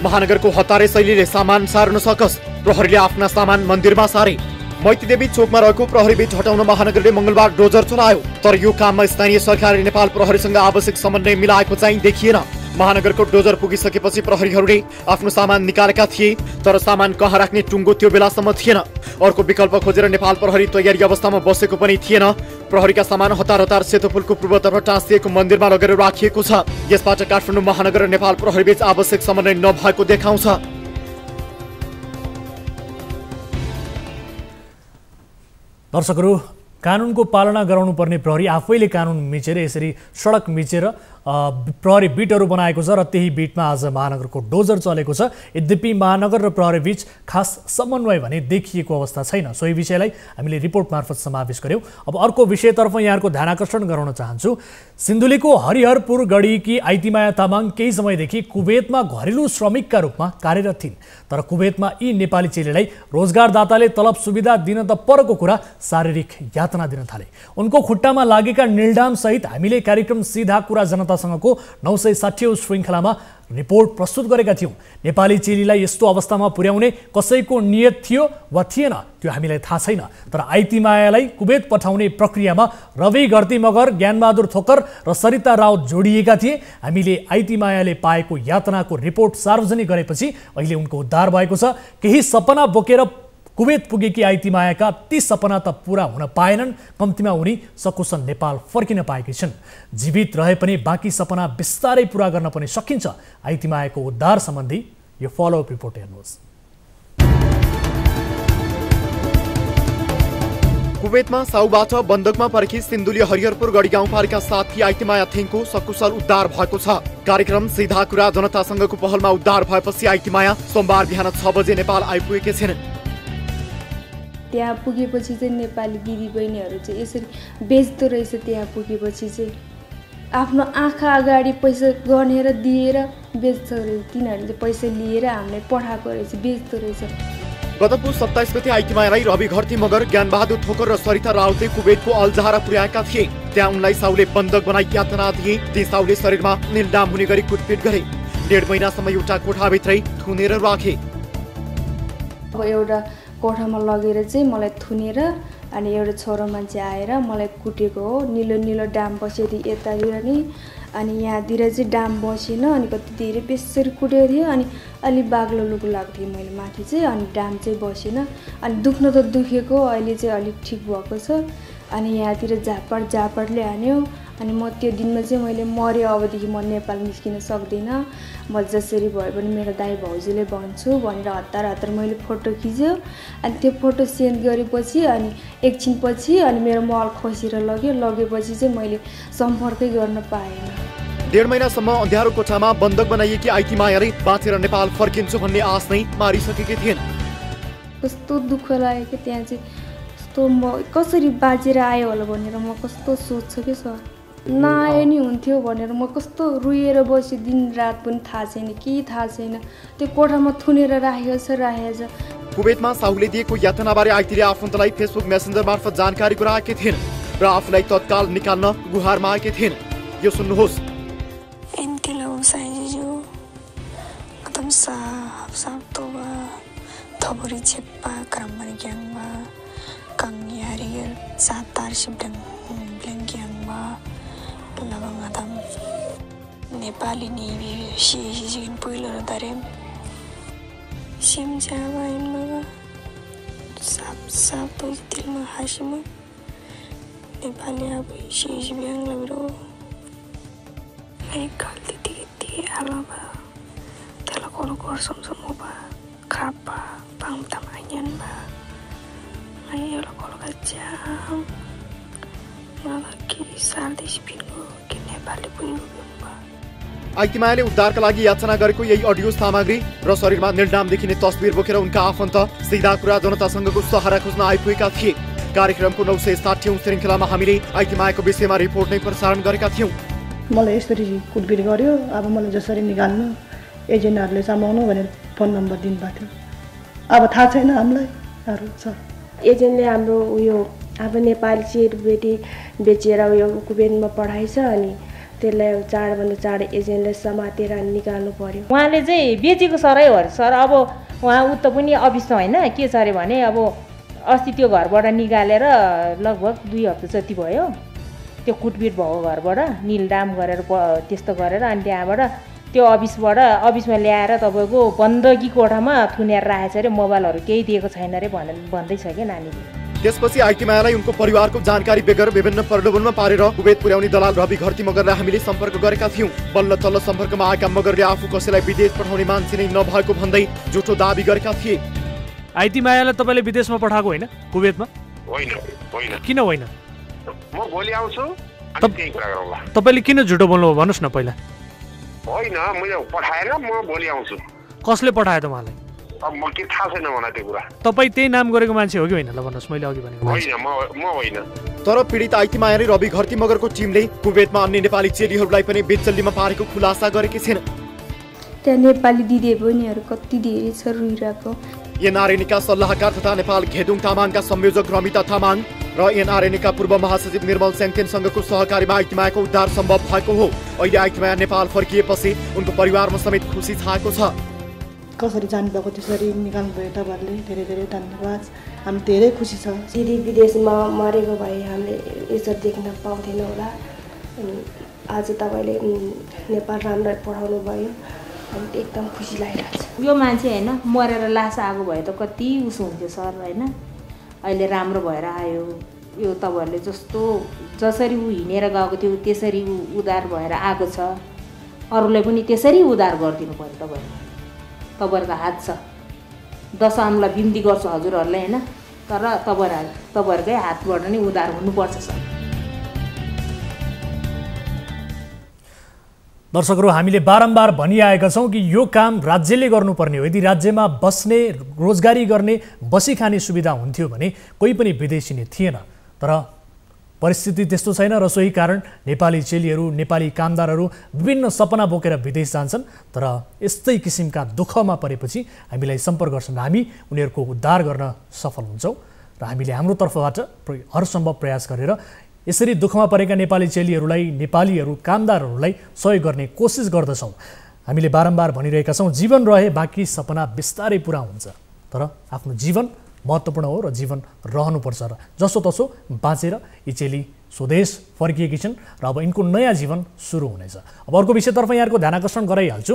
महानगरको हतारे शैलीले सामान सार्न सकस प्रहरीले आफ्ना सामान मन्दिरमा सारे। मैतीदेवी चोकमा रहेको प्रहरी बेट हटाउन महानगरले मंगलबार डोजर चलायो। तर यो काममा स्थानीय सरकारले नेपाल प्रहरीसँग आवश्यक समन्वय मिलाएको चाहिँ देखिएन। महानगरको डोजर पुगिसकेपछि प्रहरीहरूले आफ्नो सामान निकालेका थिए, तर सामान कहाँ राख्ने टुङ्गो त्यो बेलासम्म थिएन। अर्को विकल्प खोजेर नेपाल प्रहरी तयारी अवस्थामा बसेको पनि थिएन। प्रहरीका सामान हतार हतार सेतो पुलको पूर्वतर्फ टाँसिएको मन्दिरमा लगेर राखिएको छ। यसबाट काठमाडौँ महानगर र नेपाल प्रहरी बीच आवश्यक समन्वय नभएको देखाउँछ। दर्शकहरू, कानुनको पालना गराउनु पर्ने प्रहरी आफैले कानुन मिचेर यसरी सडक मिचेर प्रहरी बिटहरू बनाएको छ र त्यही बिटमा आज महानगरको डोजर चलेको छ। यद्यपि महानगर र प्रहरी बीच खास समन्वय भने देखिएको अवस्था छैन। सोही विषयलाई हामीले रिपोर्ट मार्फत समावेश गर्यौं। अब अर्को विषयतर्फ यहाँको ध्यान आकर्षण गराउन चाहन्छु। सिन्धुलीको हरिहरपुर गढीकी आइतीमाया तामाङ केही समयदेखि कुवेतमा घरेलु श्रमिकका रूपमा कार्यरत थिइन्। तर कुवेतमा यी नेपाली चेलीलाई रोजगारदाताले तलब सुविधा दिन त परको कुरा शारीरिक यातना दिन थाले। उनको खुट्टामा लागेका निलडाम सहित हामीले कार्यक्रम सीधा कुरा जनतासँगको 960औं श्रृङ्खलामा रिपोर्ट प्रस्तुत गरेका थियौं। नेपाली चेलीलाई यस्तो अवस्थामा पुर्याउने कसैको नियत थियो वा थिएन त्यो हामीलाई थाहा छैन। तर आइतीमायालाई कुवेत पठाउने प्रक्रियामा रवि घरती मगर, ज्ञानबहादुर थोकर र सरिता राउत जोडिएका थिए। हामीले आइतीमायाले पाएको यातनाको रिपोर्ट सार्वजनिक गरेपछि अहिले उनको उद्धार भएको छ। केही सपना बोकेर कुवेत पुगेकी आइतीमायाका ती सपना त पूरा हुन पाएनन्। कम्तीमा उनी सकुशल नेपाल फर्किन पाएकी छिन्। जीवित रहे पनि बाँकी सपना बिस्तारै पूरा गर्न पनि सकिन्छ। आइतीमायाको उद्धार सम्बन्धी यो फलोअप रिपोर्ट हेर्नुहोस्। कुवेतमा साउबाट बन्दकमा परेकी सिन्धुली हरिहरपुर गढी गाउँपालिका 7 की आइतीमाया थिङको सकुशल उद्धार भएको छ। कार्यक्रम सीधा कुरा जनतासँगको पहलमा उद्धार भएपछि आइतीमाया सोमबार बिहान 6 बजे नेपाल आइपुगेकी छिन्। त्यहाँ पुगेपछि चाहिँ नेपाली दिदीबहिनीहरू चाहिँ यसरी बेच्दो रहेछ। त्यहाँ पुगेपछि चाहिँ आफ्नो आँखा अगाडि पैसा गनेर दिएर बेच्दो रहेछ। तिनीहरूले चाहिँ पैसा लिएर हामीलाई पठाएको रहेछ, बेच्दो रहेछ। गत पुस 27 गते आइतीमायालाई रवि घरती मगर, ज्ञानबहादुर थोकर र सरिता राउतले कुवेतको अल्झारा पुर्याएका थिए। त्यहाँ उनलाई साउले बन्दक बनाई यातना दिए। ती साउले शरीरमा निलडाम हुने गरी कुटपिट गरे। 1.5 महिनासम्म एउटा कोठाभित्रै थुनेर राखे। अब एउटा कोठामा लगेर चाहिँ मलाई थुनेर अनि एउटा छोरो मान्छे आएर मलाई कुटेको हो। निलो निलो डाम बसेको थियो यतातिर नि, अनि यहाँतिर चाहिँ डाम बसेन। अनि कति धेरै बेसरी कुटेको थियो। अनि अलि बाग्लो लुको लाग्थ्यो मैले माथि चाहिँ, अनि डाम चाहिँ बसेन। अनि दुख्न त दुखेको, अहिले चाहिँ अलिक ठिक भएको छ। अनि यहाँतिर झापडले हान्यो। अनि म त्यो दिनमा चाहिँ मैले मरे अबदेखि म नेपाल निस्किन सक्दिनँ, म जसरी भए पनि मेरो दाइ भाउजूले भन्छु भनेर हतार मैले फोटो खिच्यो। अनि त्यो फोटो सेन्ड गरेपछि अनि एकछिनपछि अनि मेरो मोबाइल खोसेर लगेपछि चाहिँ मैले सम्पर्कै गर्न पाएन। 1.5 महिनासम्म अँध्यारो कोठामा बन्दक बनाइएकी आइती मायाले बाँचेर नेपाल फर्किन्छु भन्ने आश नै मारिसकेकी थिइन्। कस्तो दुःख लाग्यो कि त्यहाँ चाहिँ कस्तो म कसरी बाँचेर आयो होला भनेर म कस्तो सोच्छु कि सर, नआए नि हुन्थ्यो भनेर म कस्तो रुएर बस्यो दिन रात पनि थाहा छैन, केही थाहा छैन। त्यो कोठामा थुनेर राखेको छ। कुवेतमा साहुले दिएको यातनाबारे आइतीले आफन्तलाई फेसबुक मेसेन्जर मार्फत जानकारी गराएकी थिइन् र आफूलाई तत्काल निकाल्न गुहार मागेकी थिइन्। यो सुन्नुहोस्। थबरी छेप्पा क्रमर ग्याङमा कंग्यारी सातार शिवडङ ब्ल्याङ्ग्याङमा लबङदम नेपाली निबी सिजिन पहिलो दरेम सिमजामा इनमा साप तो दिलमा हासिमा नेपाली अब सिज ब्याङ लबरो एक गल्ती दिए आलामा तेला कोलो कोर समसमोबा खापा pangtamanyan ba ay ala ko kajam malaki sardish pingo ke Nepali पुग्नु ba। आइती मायाले उद्धारका लागि याचना गरेको यही अडियो सामग्री र शरीरमा निर्नाम देखिने तस्बिर बोकेर उनका आफन्त सिधा कुरा जनतासँगको सहारा खोज्न आइपुगेका थिए। कार्यक्रमको 960औं श्रृङ्खलामा हामीले आइती मायाको विषयमा रिपोर्ट नै प्रसारण गरेका थियौं। मलाई यसरी कुटपिट गर्यो, अब मलाई जसरी निकाल्नु एजेन्टहरूले समाउनु भनेर फोन नम्बर दिनुभएको थियो। अब थाहा छैन हामीलाई अरू छ। एजेन्टले हाम्रो उयो अब नेपाली चेटबेटी बेचेर उयो कुवेतमा पढाइछ अनि त्यसलाई चाँडभन्दा चाँड एजेन्टले समातेर निकाल्नु पर्यो। उहाँले चाहिँ बेचेको सरै हो सर। अब उहाँ उता पनि अफिसमा होइन के छ अरे भने अब अस्ति त्यो घरबाट निकालेर लगभग 2 हप्ता जति भयो त्यो कुटपिट भएको घरबाट निलडाम गरेर त्यस्तो गरेर अनि त्यहाँबाट त्यो अफिसमा ल्याएर तपाईँको बन्दकी कोठामा थुनेर राखेछ अरे, मोबाइलहरू केही दिएको छैन अरे भन्दैछ क्या नानीले। त्यसपछि आइती मायालाई उनको परिवारको जानकारी बेगर विभिन्न प्रलोभनमा पारेर कुवेत पुर्याउने दलाल रवि घरती मगरलाई हामीले सम्पर्क गरेका थियौं। बल्ल तल्ल सम्पर्कमा आएका मगरले आफू कसैलाई विदेश पठाउने मान्छे नै नभएको भन्दै झुटो दाबी गरेका थिए। आइती मायालाई तपाईँले विदेशमा पठाएको होइन? कुवेतमा होइन। किन होइन? म भोलि आउँछु अनि त्यही कुरा गरौँला। तपाईँले किन झुटो बोल्नुभयो भन्नुहोस् न पहिला। होइन मैले पठाएन, म भोलि आउँछु। कसले पठायो त उहाँलाई? अब म के थाहा छैन मलाई त्यो कुरा। तपाईँ त्यही नाम गरेको मान्छे हो कि होइन? ल भन्नुहोस्। मैले अघि भनेको होइन, म होइन। तर पीडित आइती मायाले रवि घरती मगरको टिमले कुवेतमा अन्य नेपाली चेलीहरूलाई पनि बेचल्लीमा पारेको खुलासा गरेकी छिन्। त्यहाँ नेपाली दिदी बहिनीहरू कति धेरै छ रुइरहेको। एनआरएनका सल्लाहकार तथा नेपाल घेदुङ तामाङका संयोजक रमिता तामाङ र एनआरएनका पूर्व महासचिव निर्मल सेङथेनसँगको सहकारीमा आइती मायाको उद्धार सम्भव भएको हो। अहिले आइती माया नेपाल फर्किएपछि उनको परिवारमा समेत खुसी छाएको छ। कसरी जानुभएको त्यसरी निकाल्नुभयो तपाईँहरूले धेरै धेरै धन्यवाद। हामी धेरै खुसी छ। दिदी विदेशमा मरेको भए हामीले यसरी देख्न पाउँथेनौँ होला। आज तपाईँले नेपाल राम्ररी पठाउनु भयो, अनि एकदम खुसी लागिरहेको छ। यो मान्छे होइन मरेर लास आएको भए त कति उसो हुन्थ्यो सर होइन। अहिले राम्रो भएर आयो। यो तपाईँहरूले जसरी ऊ हिँडेर गएको थियो त्यसरी उद्धार भएर आएको छ। अरूलाई पनि त्यसरी उद्धार गरिदिनु पर्यो। तपाईँहरूको हात छ। दशमलाई बिन्ती गर्छु हजुरहरूलाई होइन, तर तपाईँहरूकै हातबाट नै उद्धार हुनुपर्छ सर। दर्शकहरू, हामीले बारम्बार भनिआएका छौँ कि यो काम राज्यले गर्नुपर्ने हो। यदि राज्यमा बस्ने, रोजगारी गर्ने, बसी खाने सुविधा हुन्थ्यो भने कोही पनि विदेशी नै थिएन। तर परिस्थिति त्यस्तो छैन र सोही कारण नेपाली चेलीहरू, नेपाली कामदारहरू विभिन्न सपना बोकेर विदेश जान्छन्। तर यस्तै किसिमका दुःखमा परेपछि हामीलाई सम्पर्क गर्छन्, हामी उनीहरूको उद्धार गर्न सफल हुन्छौँ र हामीले हाम्रो तर्फबाट हरसम्भव प्रयास गरेर यसरी दुःखमा परेका नेपाली चेलीहरूलाई, नेपालीहरू कामदारहरूलाई सहयोग गर्ने कोसिस गर्दछौँ। हामीले बारम्बार भनिरहेका छौँ, जीवन रहे बाँकी सपना बिस्तारै पुरा हुन्छ। तर आफ्नो जीवन महत्त्वपूर्ण हो र जीवन रहनुपर्छ र जसोतसो बाँचेर यी चेली स्वदेश फर्किएकी छन् र अब यिनको नयाँ जीवन सुरु हुनेछ। अब अर्को विषयतर्फ यहाँहरूको ध्यान आकर्षण गराइहाल्छु।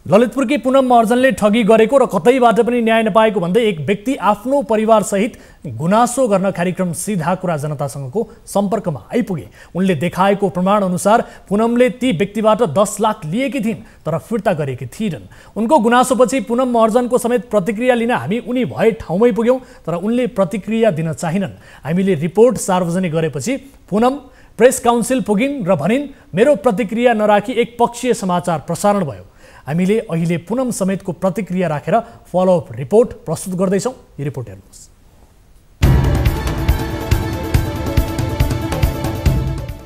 ललितपुरकी पुनम महर्जनले ठगी गरेको र कतैबाट पनि न्याय नपाएको भन्दै एक व्यक्ति आफ्नो परिवारसहित गुनासो गर्न कार्यक्रम सीधा कुरा जनतासँगको सम्पर्कमा आइपुगे। उनले देखाएको प्रमाण अनुसार पुनमले ती व्यक्तिबाट 10 लाख लिएकी थिइन् तर फिर्ता गरेकी थिइनन्। उनको गुनासोपछि पुनम महर्जनको समेत प्रतिक्रिया लिन हामी उनी भए ठाउँमै पुग्यौं तर उनले प्रतिक्रिया दिन चाहिनन्। हामीले रिपोर्ट सार्वजनिक गरेपछि पुनम प्रेस काउन्सिल पुगिन् र भनिन् मेरो प्रतिक्रिया नराखी एक पक्षीय समाचार प्रसारण भयो। हामीले अहिले पुनम समेतको प्रतिक्रिया राखेर फलोअप रिपोर्ट प्रस्तुत गर्दैछौं। यो रिपोर्ट हेर्नुहोस्।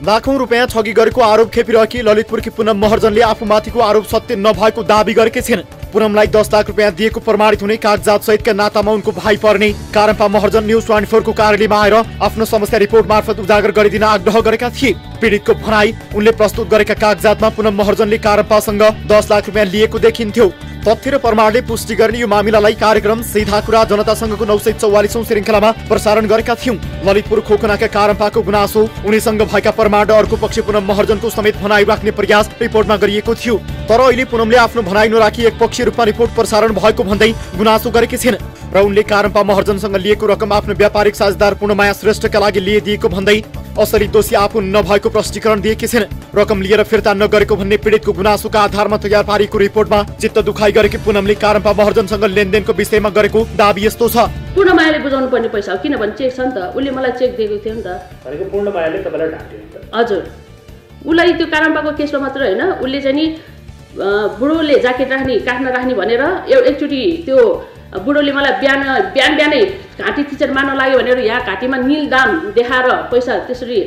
लाखौं रुपैयाँ ठगी गरेको आरोप खेपिरहेकी ललितपुरकी पुनम महर्जनले आफूमाथिको आरोप सत्य नभएको दाबी गरेकी छिन्। पुनमलाई 10 लाख रुपैयाँ दिएको प्रमाणित हुने कागजात सहितका नातामा उनको भाइ पर्ने कारम्पा महर्जन न्युज 24 को कार्यालयमा आएर आफ्नो समस्या रिपोर्ट मार्फत उजागर गरिदिन आग्रह गरेका थिए। पीडितको भनाई उनले प्रस्तुत गरेका कागजातमा पुनम महर्जनले कारम्पासँग 10 लाख रुपैयाँ लिएको देखिन्थ्यो। तथ्य र प्रमाणले पुष्टि गर्ने यो मामिलालाई कार्यक्रम सीधा कुरा जनतासँगको 944औं श्रृङ्खलामा प्रसारण गरेका थियौं। ललितपुर खोकनाका कारम्पाको गुनासो उनीसँग भएका प्रमाण र अर्को पक्ष पुनम महर्जनको समेत भनाई राख्ने प्रयास रिपोर्टमा गरिएको थियो। तर अहिले पुनमले आफ्नो भनाई नराखी एक पक्षीय रूपमा रिपोर्ट प्रसारण भएको भन्दै गुनासो गरेकी छिन् र उनले कारम्पा महर्जनसँग लिएको रकम आफ्नो व्यापारिक साझेदार पूर्णमाया श्रेष्ठका लागि लिइदिएको भन्दै असली दोषी आफू नभएको प्रष्टीकरण दिएकी छिन्। रकम लिएर फिर्ता नगरेको भन्ने पीडितको गुनासोका आधारमा तयार पारिएको रिपोर्टमा चित्त दुखाइ गरेकी पुनमले कारम्पा महर्जनसँग लेनदेनको विषयमा गरेको दाबी यस्तो छ। पूर्णमायाले बुझाउनु पर्ने पैसा हो किनभने चेक छ नि त। उसले मलाई चेक दिएको थियो नि त। भनेको पूर्णमायाले तपाईलाई ढाक्यो नि त। हजुर। उलाई त्यो कारम्पाको केसमा मात्र हैन उसले चाहिँ नि बुढोले ज्याकेट राख्ने काट्न राख्ने भनेर एकचोटि त्यो बुढोले मलाई बिहानै घाँटी थिचेर मार्न लाग्यो भनेर यहाँ घाँटीमा नील दाम देखाएर पैसा त्यसरी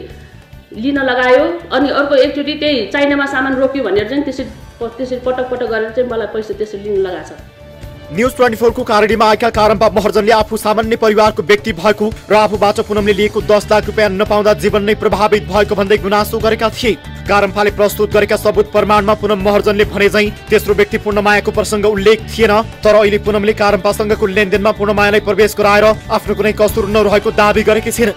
लिन लगायो। अनि अर्को एकचोटि त्यही चाइनामा सामान रोक्यो भनेर चाहिँ त्यसरी पटक पटक गरेर चाहिँ मलाई पैसा त्यसरी लिन लगाछ। न्युज 24 को कार्यालयमा आएका कारम्पा महर्जनले आफू सामान्य परिवारको व्यक्ति भएको र आफूबाट पुनमले लिएको 10 लाख रुपैयाँ नपाउँदा जीवन नै प्रभावित भएको भन्दै गुनासो गरेका थिए। कारम्पाले प्रस्तुत गरेका सबुत प्रमाणमा पुनम महर्जनले भने चाहिँ तेस्रो व्यक्ति पूर्णमायाको प्रसङ्ग उल्लेख थिएन। तर अहिले पुनमले कारम्पासँगको लेनदेनमा पूर्णमायालाई प्रवेश गराएर आफ्नो कुनै कसुर नरहेको दाबी गरेकी छिन्।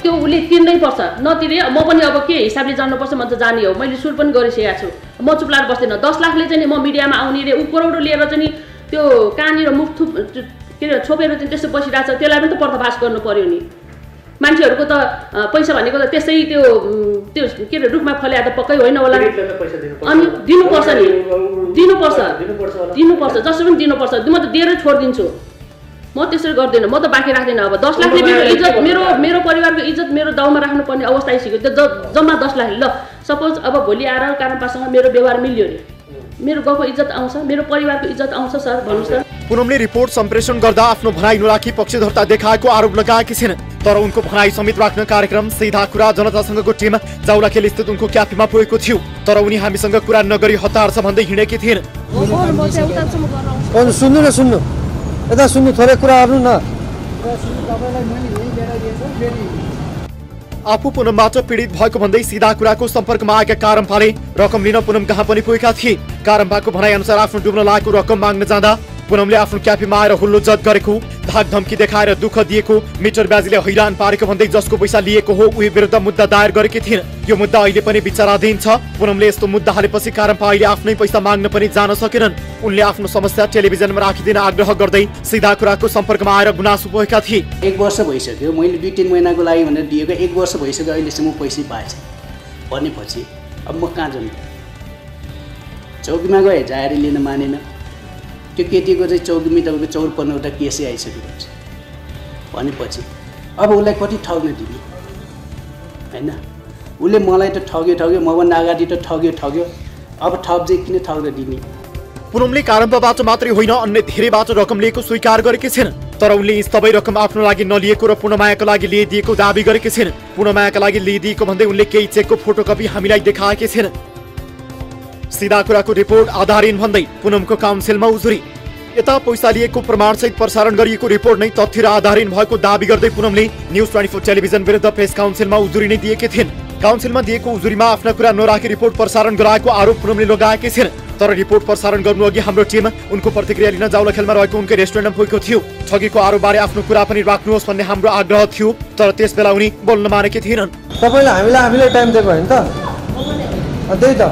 त्यो उसले तिर्नै पर्छ नतिरे म पनि अब के हिसाबले जान्नुपर्छ म त जाने हो। मैले सुर पनि गरिसकेको छु। म चुप लाएर बस्दैन। 10 लाखले चाहिँ म मिडियामा आउने रे उ करोडो लिएर चाहिँ त्यो कहाँनिर मुख के अरे छोपेर चाहिँ त्यस्तो बसिरहेको छ त्यसलाई पनि त पर्दाफास गर्नु पर्यो नि। मान्छेहरूको त पैसा भनेको त त्यसै त्यो के अरे रुखमा फल्या त पक्कै होइन होला। अनि दिनुपर्छ नि दिनुपर्छ जसो पनि दिनुपर्छ। म त दिएर छोडिदिन्छु। म त्यसरी गर्दिनँ। म त बाँकी राख्दिनँ। अब 10 लाखले मेरो इज्जत मेरो परिवारको इज्जत मेरो दाउमा राख्नु पर्ने अवस्था आइसक्यो। त्यो जम्मा 10 लाख ल सपोज अब भोलि आएर कारम्पासँग मेरो व्यवहार मिल्यो नि मेरो गाउँको इज्जत आउँछ मेरो परिवारको इज्जत आउँछ सर भन्नुस् त। पुनमले रिपोर्ट सम्प्रेषण गर्दा आफ्नो भनाइ नराखी पक्षधरता देखाएको आरोप लगाएकी छिन्। तर उनको भनाइ समेत राख्न कार्यक्रम सीधा कुरा जनतासँगको टिम जाउलाखेल स्थित उनको क्याफेमा पुगेको थियो। तर उनी हामीसँग कुरा नगरी हतार छ भन्दै हिँडेकी थिइन्। सुन्नु न सुन्नु यता सुन्नु थोरै कुरा गर्नु न। आफू पुनमबाट पीडित भएको भन्दै सीधा कुराको सम्पर्कमा आएका कारम्पाले रकम लिन पुनम कहाँ पनि पुगेका थिए। कारम्पाको भनाइ अनुसार आफ्नो डुब्न लागेको रकम माग्न जाँदा पुनमले आफ्नो क्याफेमा आएर हुल्लोजत गरेको धाक धम्की देखाएर दुःख दिएको मिटर ब्याजीले हैरान पारेको भन्दै जसको पैसा लिएको हो उही विरुद्ध मुद्दा दायर गरेकी थिइन्। यो मुद्दा अहिले पनि विचाराधीन छ। पुनमले यस्तो मुद्दा हालेपछि कारम्पा अहिले आफ्नै पैसा माग्न पनि जान सकेनन्। उनले आफ्नो समस्या टेलिभिजनमा राखिदिन आग्रह गर्दै सीधा कुराको सम्पर्कमा आएर गुनासो पोखेका थिए। 1 वर्ष भइसक्यो मैले 2-3 महिनाको लागि भनेर दिएको 1 वर्ष भइसक्यो अहिलेसम्म पैसा पाएछ भनेपछि अब म कहाँ जानु। चौकीमा गए जाहेरी लिन मानेन। त्यो केटीको चाहिँ चौकीमा तपाईँको 54वटा केसै आइसकेको छ भनेपछि अब उसलाई कति ठग्न दिने होइन। उसले मलाई त ठग्यो मभन्दा अगाडि त ठग्यो अब थप चाहिँ किन ठग्न दिने। पुनमले कारम्पाबाट मात्रै होइन अन्य धेरैबाट रकम लिएको स्वीकार गरेकी छिन्। तर उनले यी सबै रकम आफ्नो लागि नलिएको र पूर्णमायाका लागि लिइदिएको दाबी गरेकी छिन्। पूर्णमायाका लागि लिइदिएको भन्दै उनले केही चेकको फोटोकपी हामीलाई देखाएकी छिन्। सीधा कुराको रिपोर्ट आधारहीन भन्दै पुनमको काउन्सिलमा उजुरी। यता पैसा लिएको प्रमाणसहित प्रसारण गरिएको रिपोर्ट नै तथ्य र आधारहीन भएको दाबी गर्दै पुनमले न्युज 24 टेलिभिजन विरुद्ध प्रेस काउन्सिलमा उजुरी नै दिएकी थिइन्। काउन्सिलमा दिएको उजुरीमा आफ्ना कुरा नराखी रिपोर्ट प्रसारण गराएको आरोप पुनमले लगाएकी छिन्। तर रिपोर्ट प्रसारण गर्नु अघि हाम्रो टिम उनको प्रतिक्रिया लिन जाउलाखेलमा रहेको उनकै रेस्टुरेन्टमा पुगेको थियो। ठगीको आरोपबारे आफ्नो कुरा पनि राख्नुहोस् भन्ने हाम्रो आग्रह थियो। तर त्यसबेला उनी बोल्न मानेकी थिएनन्। तपाईले हामीलाई टाइम दिएको हैन त त्यही त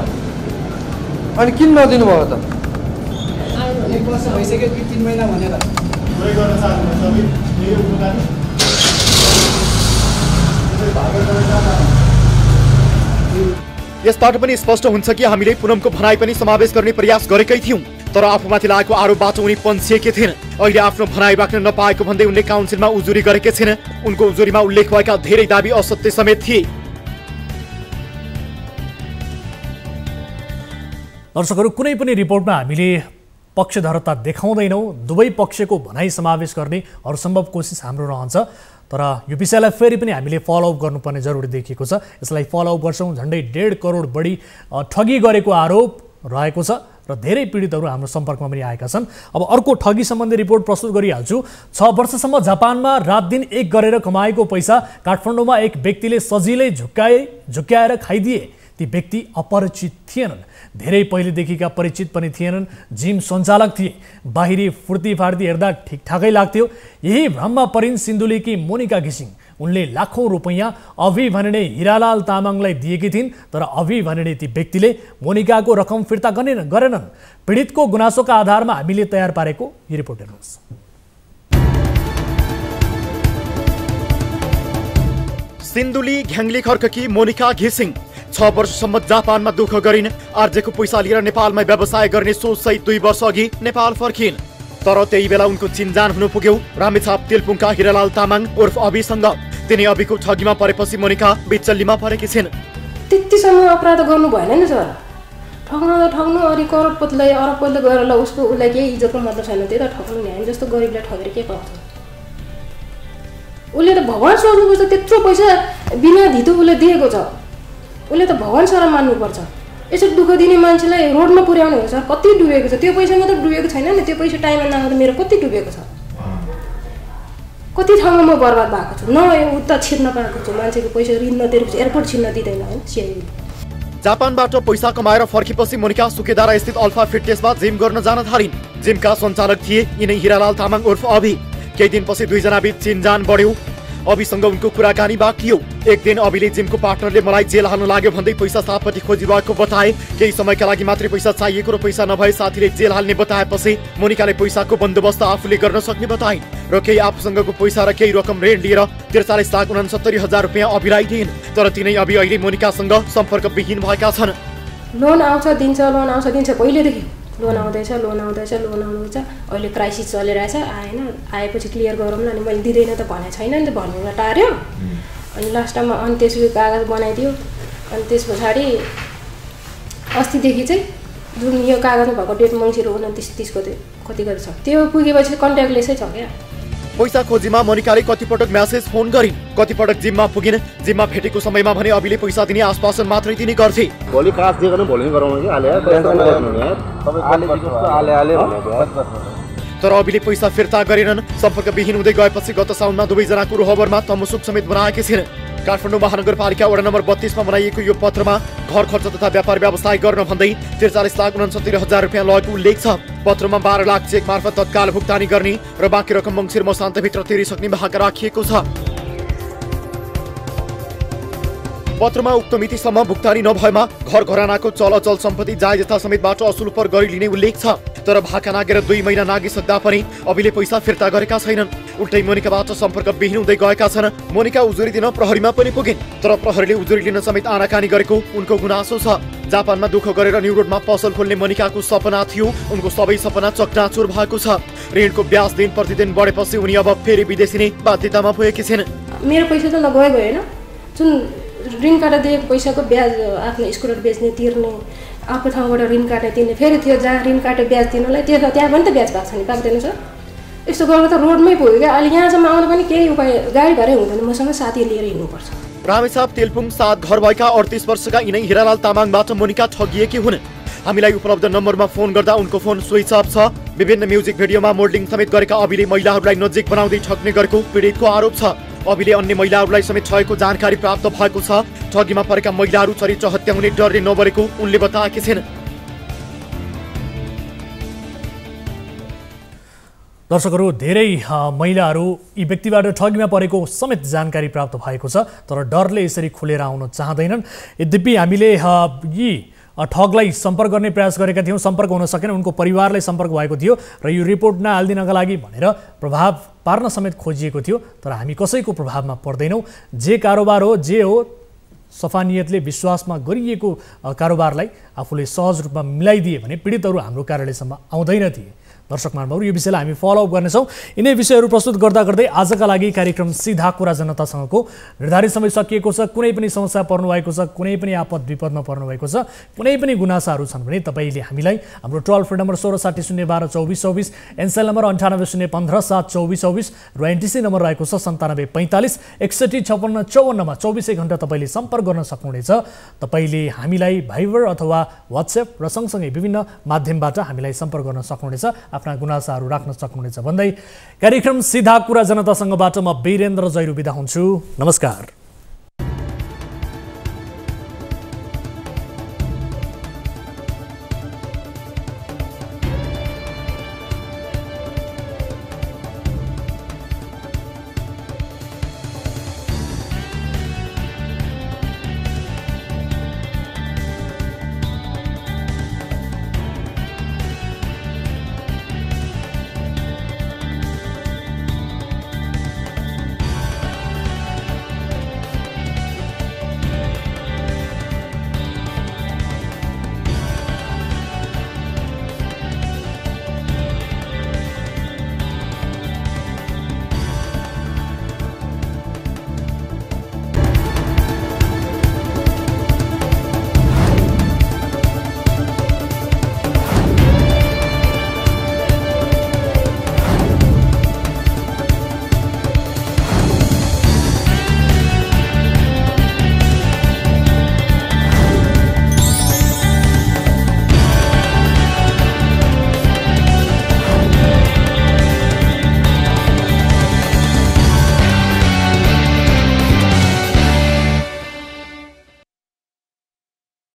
अनि किन नदिनु भयो त। 1 वर्ष भइसक्यो कि 3 महिना भनेर प्रयोग गर्न चाहनुहुन्छ तपाईँ यो उपनानी यसबाट पनि स्पष्ट हुन्छ कि हामीले पुनमको भनाइ पनि समावेश गर्ने प्रयास गरेकै थियौं, तर आफूमाथि लागेको आरोपबाट उनी पन्छिएकी थिइन्। अहिले आफ्नो भनाइ राख्न नपाएको भन्दै उनले काउन्सिलमा उजुरी गरेकी छिन्। उनको उजुरीमा उल्लेख भएका धेरै दाबी असत्य समेत थिए। दर्शकहरू, कुनै पनि रिपोर्टमा हामीले पक्षधरता देखाउँदैनौँ, दुवै पक्षको भनाइ समावेश गर्ने हरसम्भव कोसिस हाम्रो रहन्छ। तर यो विषयलाई फेरि पनि हामीले फलोअप गर्नुपर्ने जरुरी देखिएको छ। यसलाई फलोअप गर्छौँ। झन्डै 1.5 करोड बढी ठगी गरेको आरोप रहेको छ र धेरै पीडितहरू हाम्रो सम्पर्कमा पनि आएका छन्। अब अर्को ठगी सम्बन्धी रिपोर्ट प्रस्तुत गरिहाल्छु। 6 वर्षसम्म जापानमा रात दिन एक गरेर कमाएको पैसा काठमाडौँमा एक व्यक्तिले सजिलै झुक्क्याएर खाइदिए। ती व्यक्ति अपरिचित थिएनन्, धेरै पहिलेदेखिका परिचित पनि थिएनन्, जिम सञ्चालक थिए। बाहिरी फुर्तीफार्ती हेर्दा ठिकठाकै लाग्थ्यो। यही भ्रममा परिन् सिन्धुलीकी मोनिका घिसिङ। उनले लाखौं रुपैयाँ अभि भनिने हिरालाल तामाङलाई दिएकी थिइन्, तर अभि भनिने ती व्यक्तिले मोनिकाको रकम फिर्ता गरेनन्। पीडितको गुनासोका आधारमा हामीले तयार पारेको यो रिपोर्ट हेर्नुहोस्। सिन्धुली घ्याङ्ली खर्ककी मोनिका घिसिङ 6 वर्षसम्म जापानमा दुःख गरिन्। आर्जेको पैसा लिएर नेपालमा व्यवसाय गर्ने सोचसहित 2 वर्ष अघि नेपाल फर्किन्। तर त्यही बेला उनको चिन्जान हुनु पुग्यो रामेछाप तेलपुङका हिरालाल तामाङ उर्फ अभिसँग। तिनी अभिको ठगीमा परेपछि मोनिका बिचल्लीमा परेकी छिन्। त्यतिसम्म अपराध गर्नु भएन नि सर। ठग्नु अनि करोडपतिलाई अरबपतिले गएर ल उसलाई केही इज्जतको मतलब छैन, त्यही त ठग्नु नि। हामी जस्तो गरिबलाई ठगेर के पाउँछ? उसले त भगवान् सोच्नुपर्छ। त्यत्रो पैसा बिना धितो उसले दिएको छ, उसले त भगवान् सर मान्नुपर्छ। यसरी दुःख दिने मान्छेलाई रोडमा पुर्याउने हो सर। कति डुबेको छ, त्यो पैसा मात्र डुबेको छैन नि, त्यो पैसा टाइममा नआउँदा मेरो कति डुबेको छ, कति ठाउँमा म बर्बाद भएको छु। न उता छिर्न पाएको छु, मान्छेको पैसा ऋण नतिरेको छु, एयरपोर्ट छिर्न दिँदैन होइन सिआइडी। जापानबाट पैसा कमाएर फर्केपछि मोनिका सुकेदारा स्थित अल्फा फिटनेसमा जिम गर्न जान थालिन्। जिमका सञ्चालक थिए यिनै हिरालाल तामाङ उर्फ अभि। केही दिनपछि दुईजना बीच चिनजान बढ्यो। अभिसँग उनको कुराकानी बाँकियो। एक दिन अभिले जिमको पार्टनरले मलाई जेल हाल्न लाग्यो भन्दै पैसा साथपट्टि खोजिरहेको बताए। केही समयका लागि मात्रै पैसा चाहिएको र पैसा नभए साथीले जेल हाल्ने बताएपछि मोनिकाले पैसाको बन्दोबस्त आफूले गर्न सक्ने बताइन् र केही आफूसँगको पैसा र केही रकम ऋण लिएर 43,69,000 रुपियाँ अभिलाई दिइन्। तर तिनै अभि अहिले मोनिकासँग सम्पर्कविहीन भएका छन्। लोन आउँछ दिन्छ, लोन आउँछ दिन्छ, पहिलेदेखि लोन आउँदैछ, लोन आउँदैछ, लोन आउँदैछ। अहिले क्राइसिस चलिरहेछ, आएन। आएपछि क्लियर गरौँ न। अनि मैले दिँदैन त भने छैन नि त, भन्नुलाई टार्यो। अनि लास्ट टाइममा अनि त्यसको कागज बनाइदियो। अनि त्यस पछाडि अस्तिदेखि चाहिँ जुन यो कागजमा भएको डेट मङ्सिर 29-30 को कति छ त्यो पुगेपछि कन्ट्याक्टलेसै छ क्या। पैसा खोजीमा मोनिकाले कतिपटक म्यासेज फोन गरिन्, कतिपटक जिममा पुगिन्। जिममा भेटेको समयमा भने अभिले पैसा दिने आश्वासन मात्रै दिने गर्थे। भोलि कास दिएको न भोलि गराउनु कि आले तर अभिले पैसा फिर्ता गरेनन्। सम्पर्कविहीन हुँदै गएपछि गत साउनमा दुवैजनाको रोहबरमा तमुसुक समेत बनाएकी छिन्। काठमाडौँ महानगरपालिका वडा नम्बर 32 मा बनाइएको यो पत्रमा घर खर्च तथा व्यापार व्यवसाय गर्न भन्दै 43,69,000 रुपियाँ लगेको उल्लेख छ। पत्रमा 12 लाख चेक मार्फत तत्काल भुक्तानी गर्ने र बाँकी रकम मङ्सिर मसान्तभित्र तिरिसक्ने भाग राखिएको छ। पत्रमा उक्त मितिसम्म भुक्तानी नभएमा घर घरानाको चलअचल सम्पत्ति जायजता समेतबाट असुल पर गरिलिने उल्लेख छ। तर भाका नागेर 2 महिना नागिसक्दा पनि अभिले पैसा फिर्ता गरेका छैनन्। उल्टै मोनिकाबाट सम्पर्कविहीन हुँदै गएका छन्। मोनिका उजुरी दिन प्रहरीमा पनि पुगिन्, तर प्रहरीले उजुरी लिन समेत आनाकानी गरेको उनको गुनासो छ। जापानमा दुःख गरेर न्यू रोडमा पसल खोल्ने मोनिकाको सपना थियो, उनको सबै सपना चकनाचुर भएको छ। ऋणको ब्याज दिन प्रतिदिन बढेपछि उनी अब फेरि विदेशिने बाध्यतामा पुगेकी छिन्। मेरो पैसा त लगएको होइन, जुन ऋण काटेर दिएको पैसाको ब्याज आफ्नो स्कुटर बेच्ने तिर्ने, अर्को ठाउँबाट ऋण काटेर तिर्ने, फेरि त्यो जहाँ ऋण काटेर ब्याज दिनलाई त्यहाँ पनि त ब्याज पाएको छ नि, पाक्दैन सर? यस्तो गरेर त रोडमै पुग्यो क्या। अहिले यहाँसम्म आउँदा पनि केही उपाय, गाडी भाडै हुँदैन, मसँग साथी लिएर हिँड्नुपर्छ। रामेछाप तेलपुङ 7 घर भएका 38 वर्षका यिनै हिरालाल तामाङबाट मोनिका ठगिएकी हुन्। हामीलाई उपलब्ध नम्बरमा फोन गर्दा उनको फोन स्विच अफ छ। विभिन्न म्युजिक भिडियोमा मोडलिङ समेत गरेका अभिले महिलाहरूलाई नजिक बनाउँदै ठग्ने गरेको पीडितको आरोप छ। अभिले अन्य महिलाहरूलाई समेत ठगेको जानकारी प्राप्त भएको छ। ठगीमा परेका महिलाहरू चरित्र हत्या हुने डरले नबरेको उनले बताएकी छिन्। दर्शकहरू, धेरै महिलाहरू यी व्यक्तिबाट ठगीमा परेको समेत जानकारी प्राप्त भएको छ, तर डरले यसरी खुलेर आउन चाहँदैनन्। यद्यपि हामीले यी ठगलाई सम्पर्क गर्ने प्रयास गरेका थियौँ, सम्पर्क हुन सकेन, उनको परिवारलाई सम्पर्क भएको थियो र यो रिपोर्ट नहालिदिनका लागि भनेर प्रभाव पार्न समेत खोजिएको थियो। तर हामी कसैको प्रभावमा पर्दैनौँ। जे कारोबार हो, जे हो, सफा नियतले विश्वासमा गरिएको कारोबारलाई आफूले सहज रूपमा मिलाइदिए भने पीडितहरू हाम्रो कार्यालयसम्म आउँदैन थिए। दर्शक महानुभावहरू, यो विषयलाई हामी फलोअप गर्नेछौँ। यिनै विषयहरू प्रस्तुत गर्दा गर्दै आजका लागि कार्यक्रम सीधा कुरा जनतासँगको निर्धारित समय सकिएको छ। कुनै पनि समस्या पर्नुभएको छ, कुनै पनि आपद विपदमा पर्नुभएको छ, कुनै पनि गुनासाहरू छन् भने तपाईँले हामीलाई हाम्रो टोल फ्री नम्बर 1660122424, एनसेल नम्बर 980115722424 र एनटिसी नम्बर रहेको छ 9745 615654 मा 24 घण्टा तपाईँले सम्पर्क गर्न सक्नुहुनेछ। तपाईँले हामीलाई भाइबर अथवा वाट्सएप र सँगसँगै विभिन्न माध्यमबाट हामीलाई सम्पर्क गर्न सक्नुहुनेछ, आफ्ना गुनासाहरू राख्न सक्नुहुनेछ भन्दै कार्यक्रम सीधा कुरा जनतासँगबाट म वीरेन्द्र जैरू बिदा हुन्छु। नमस्कार।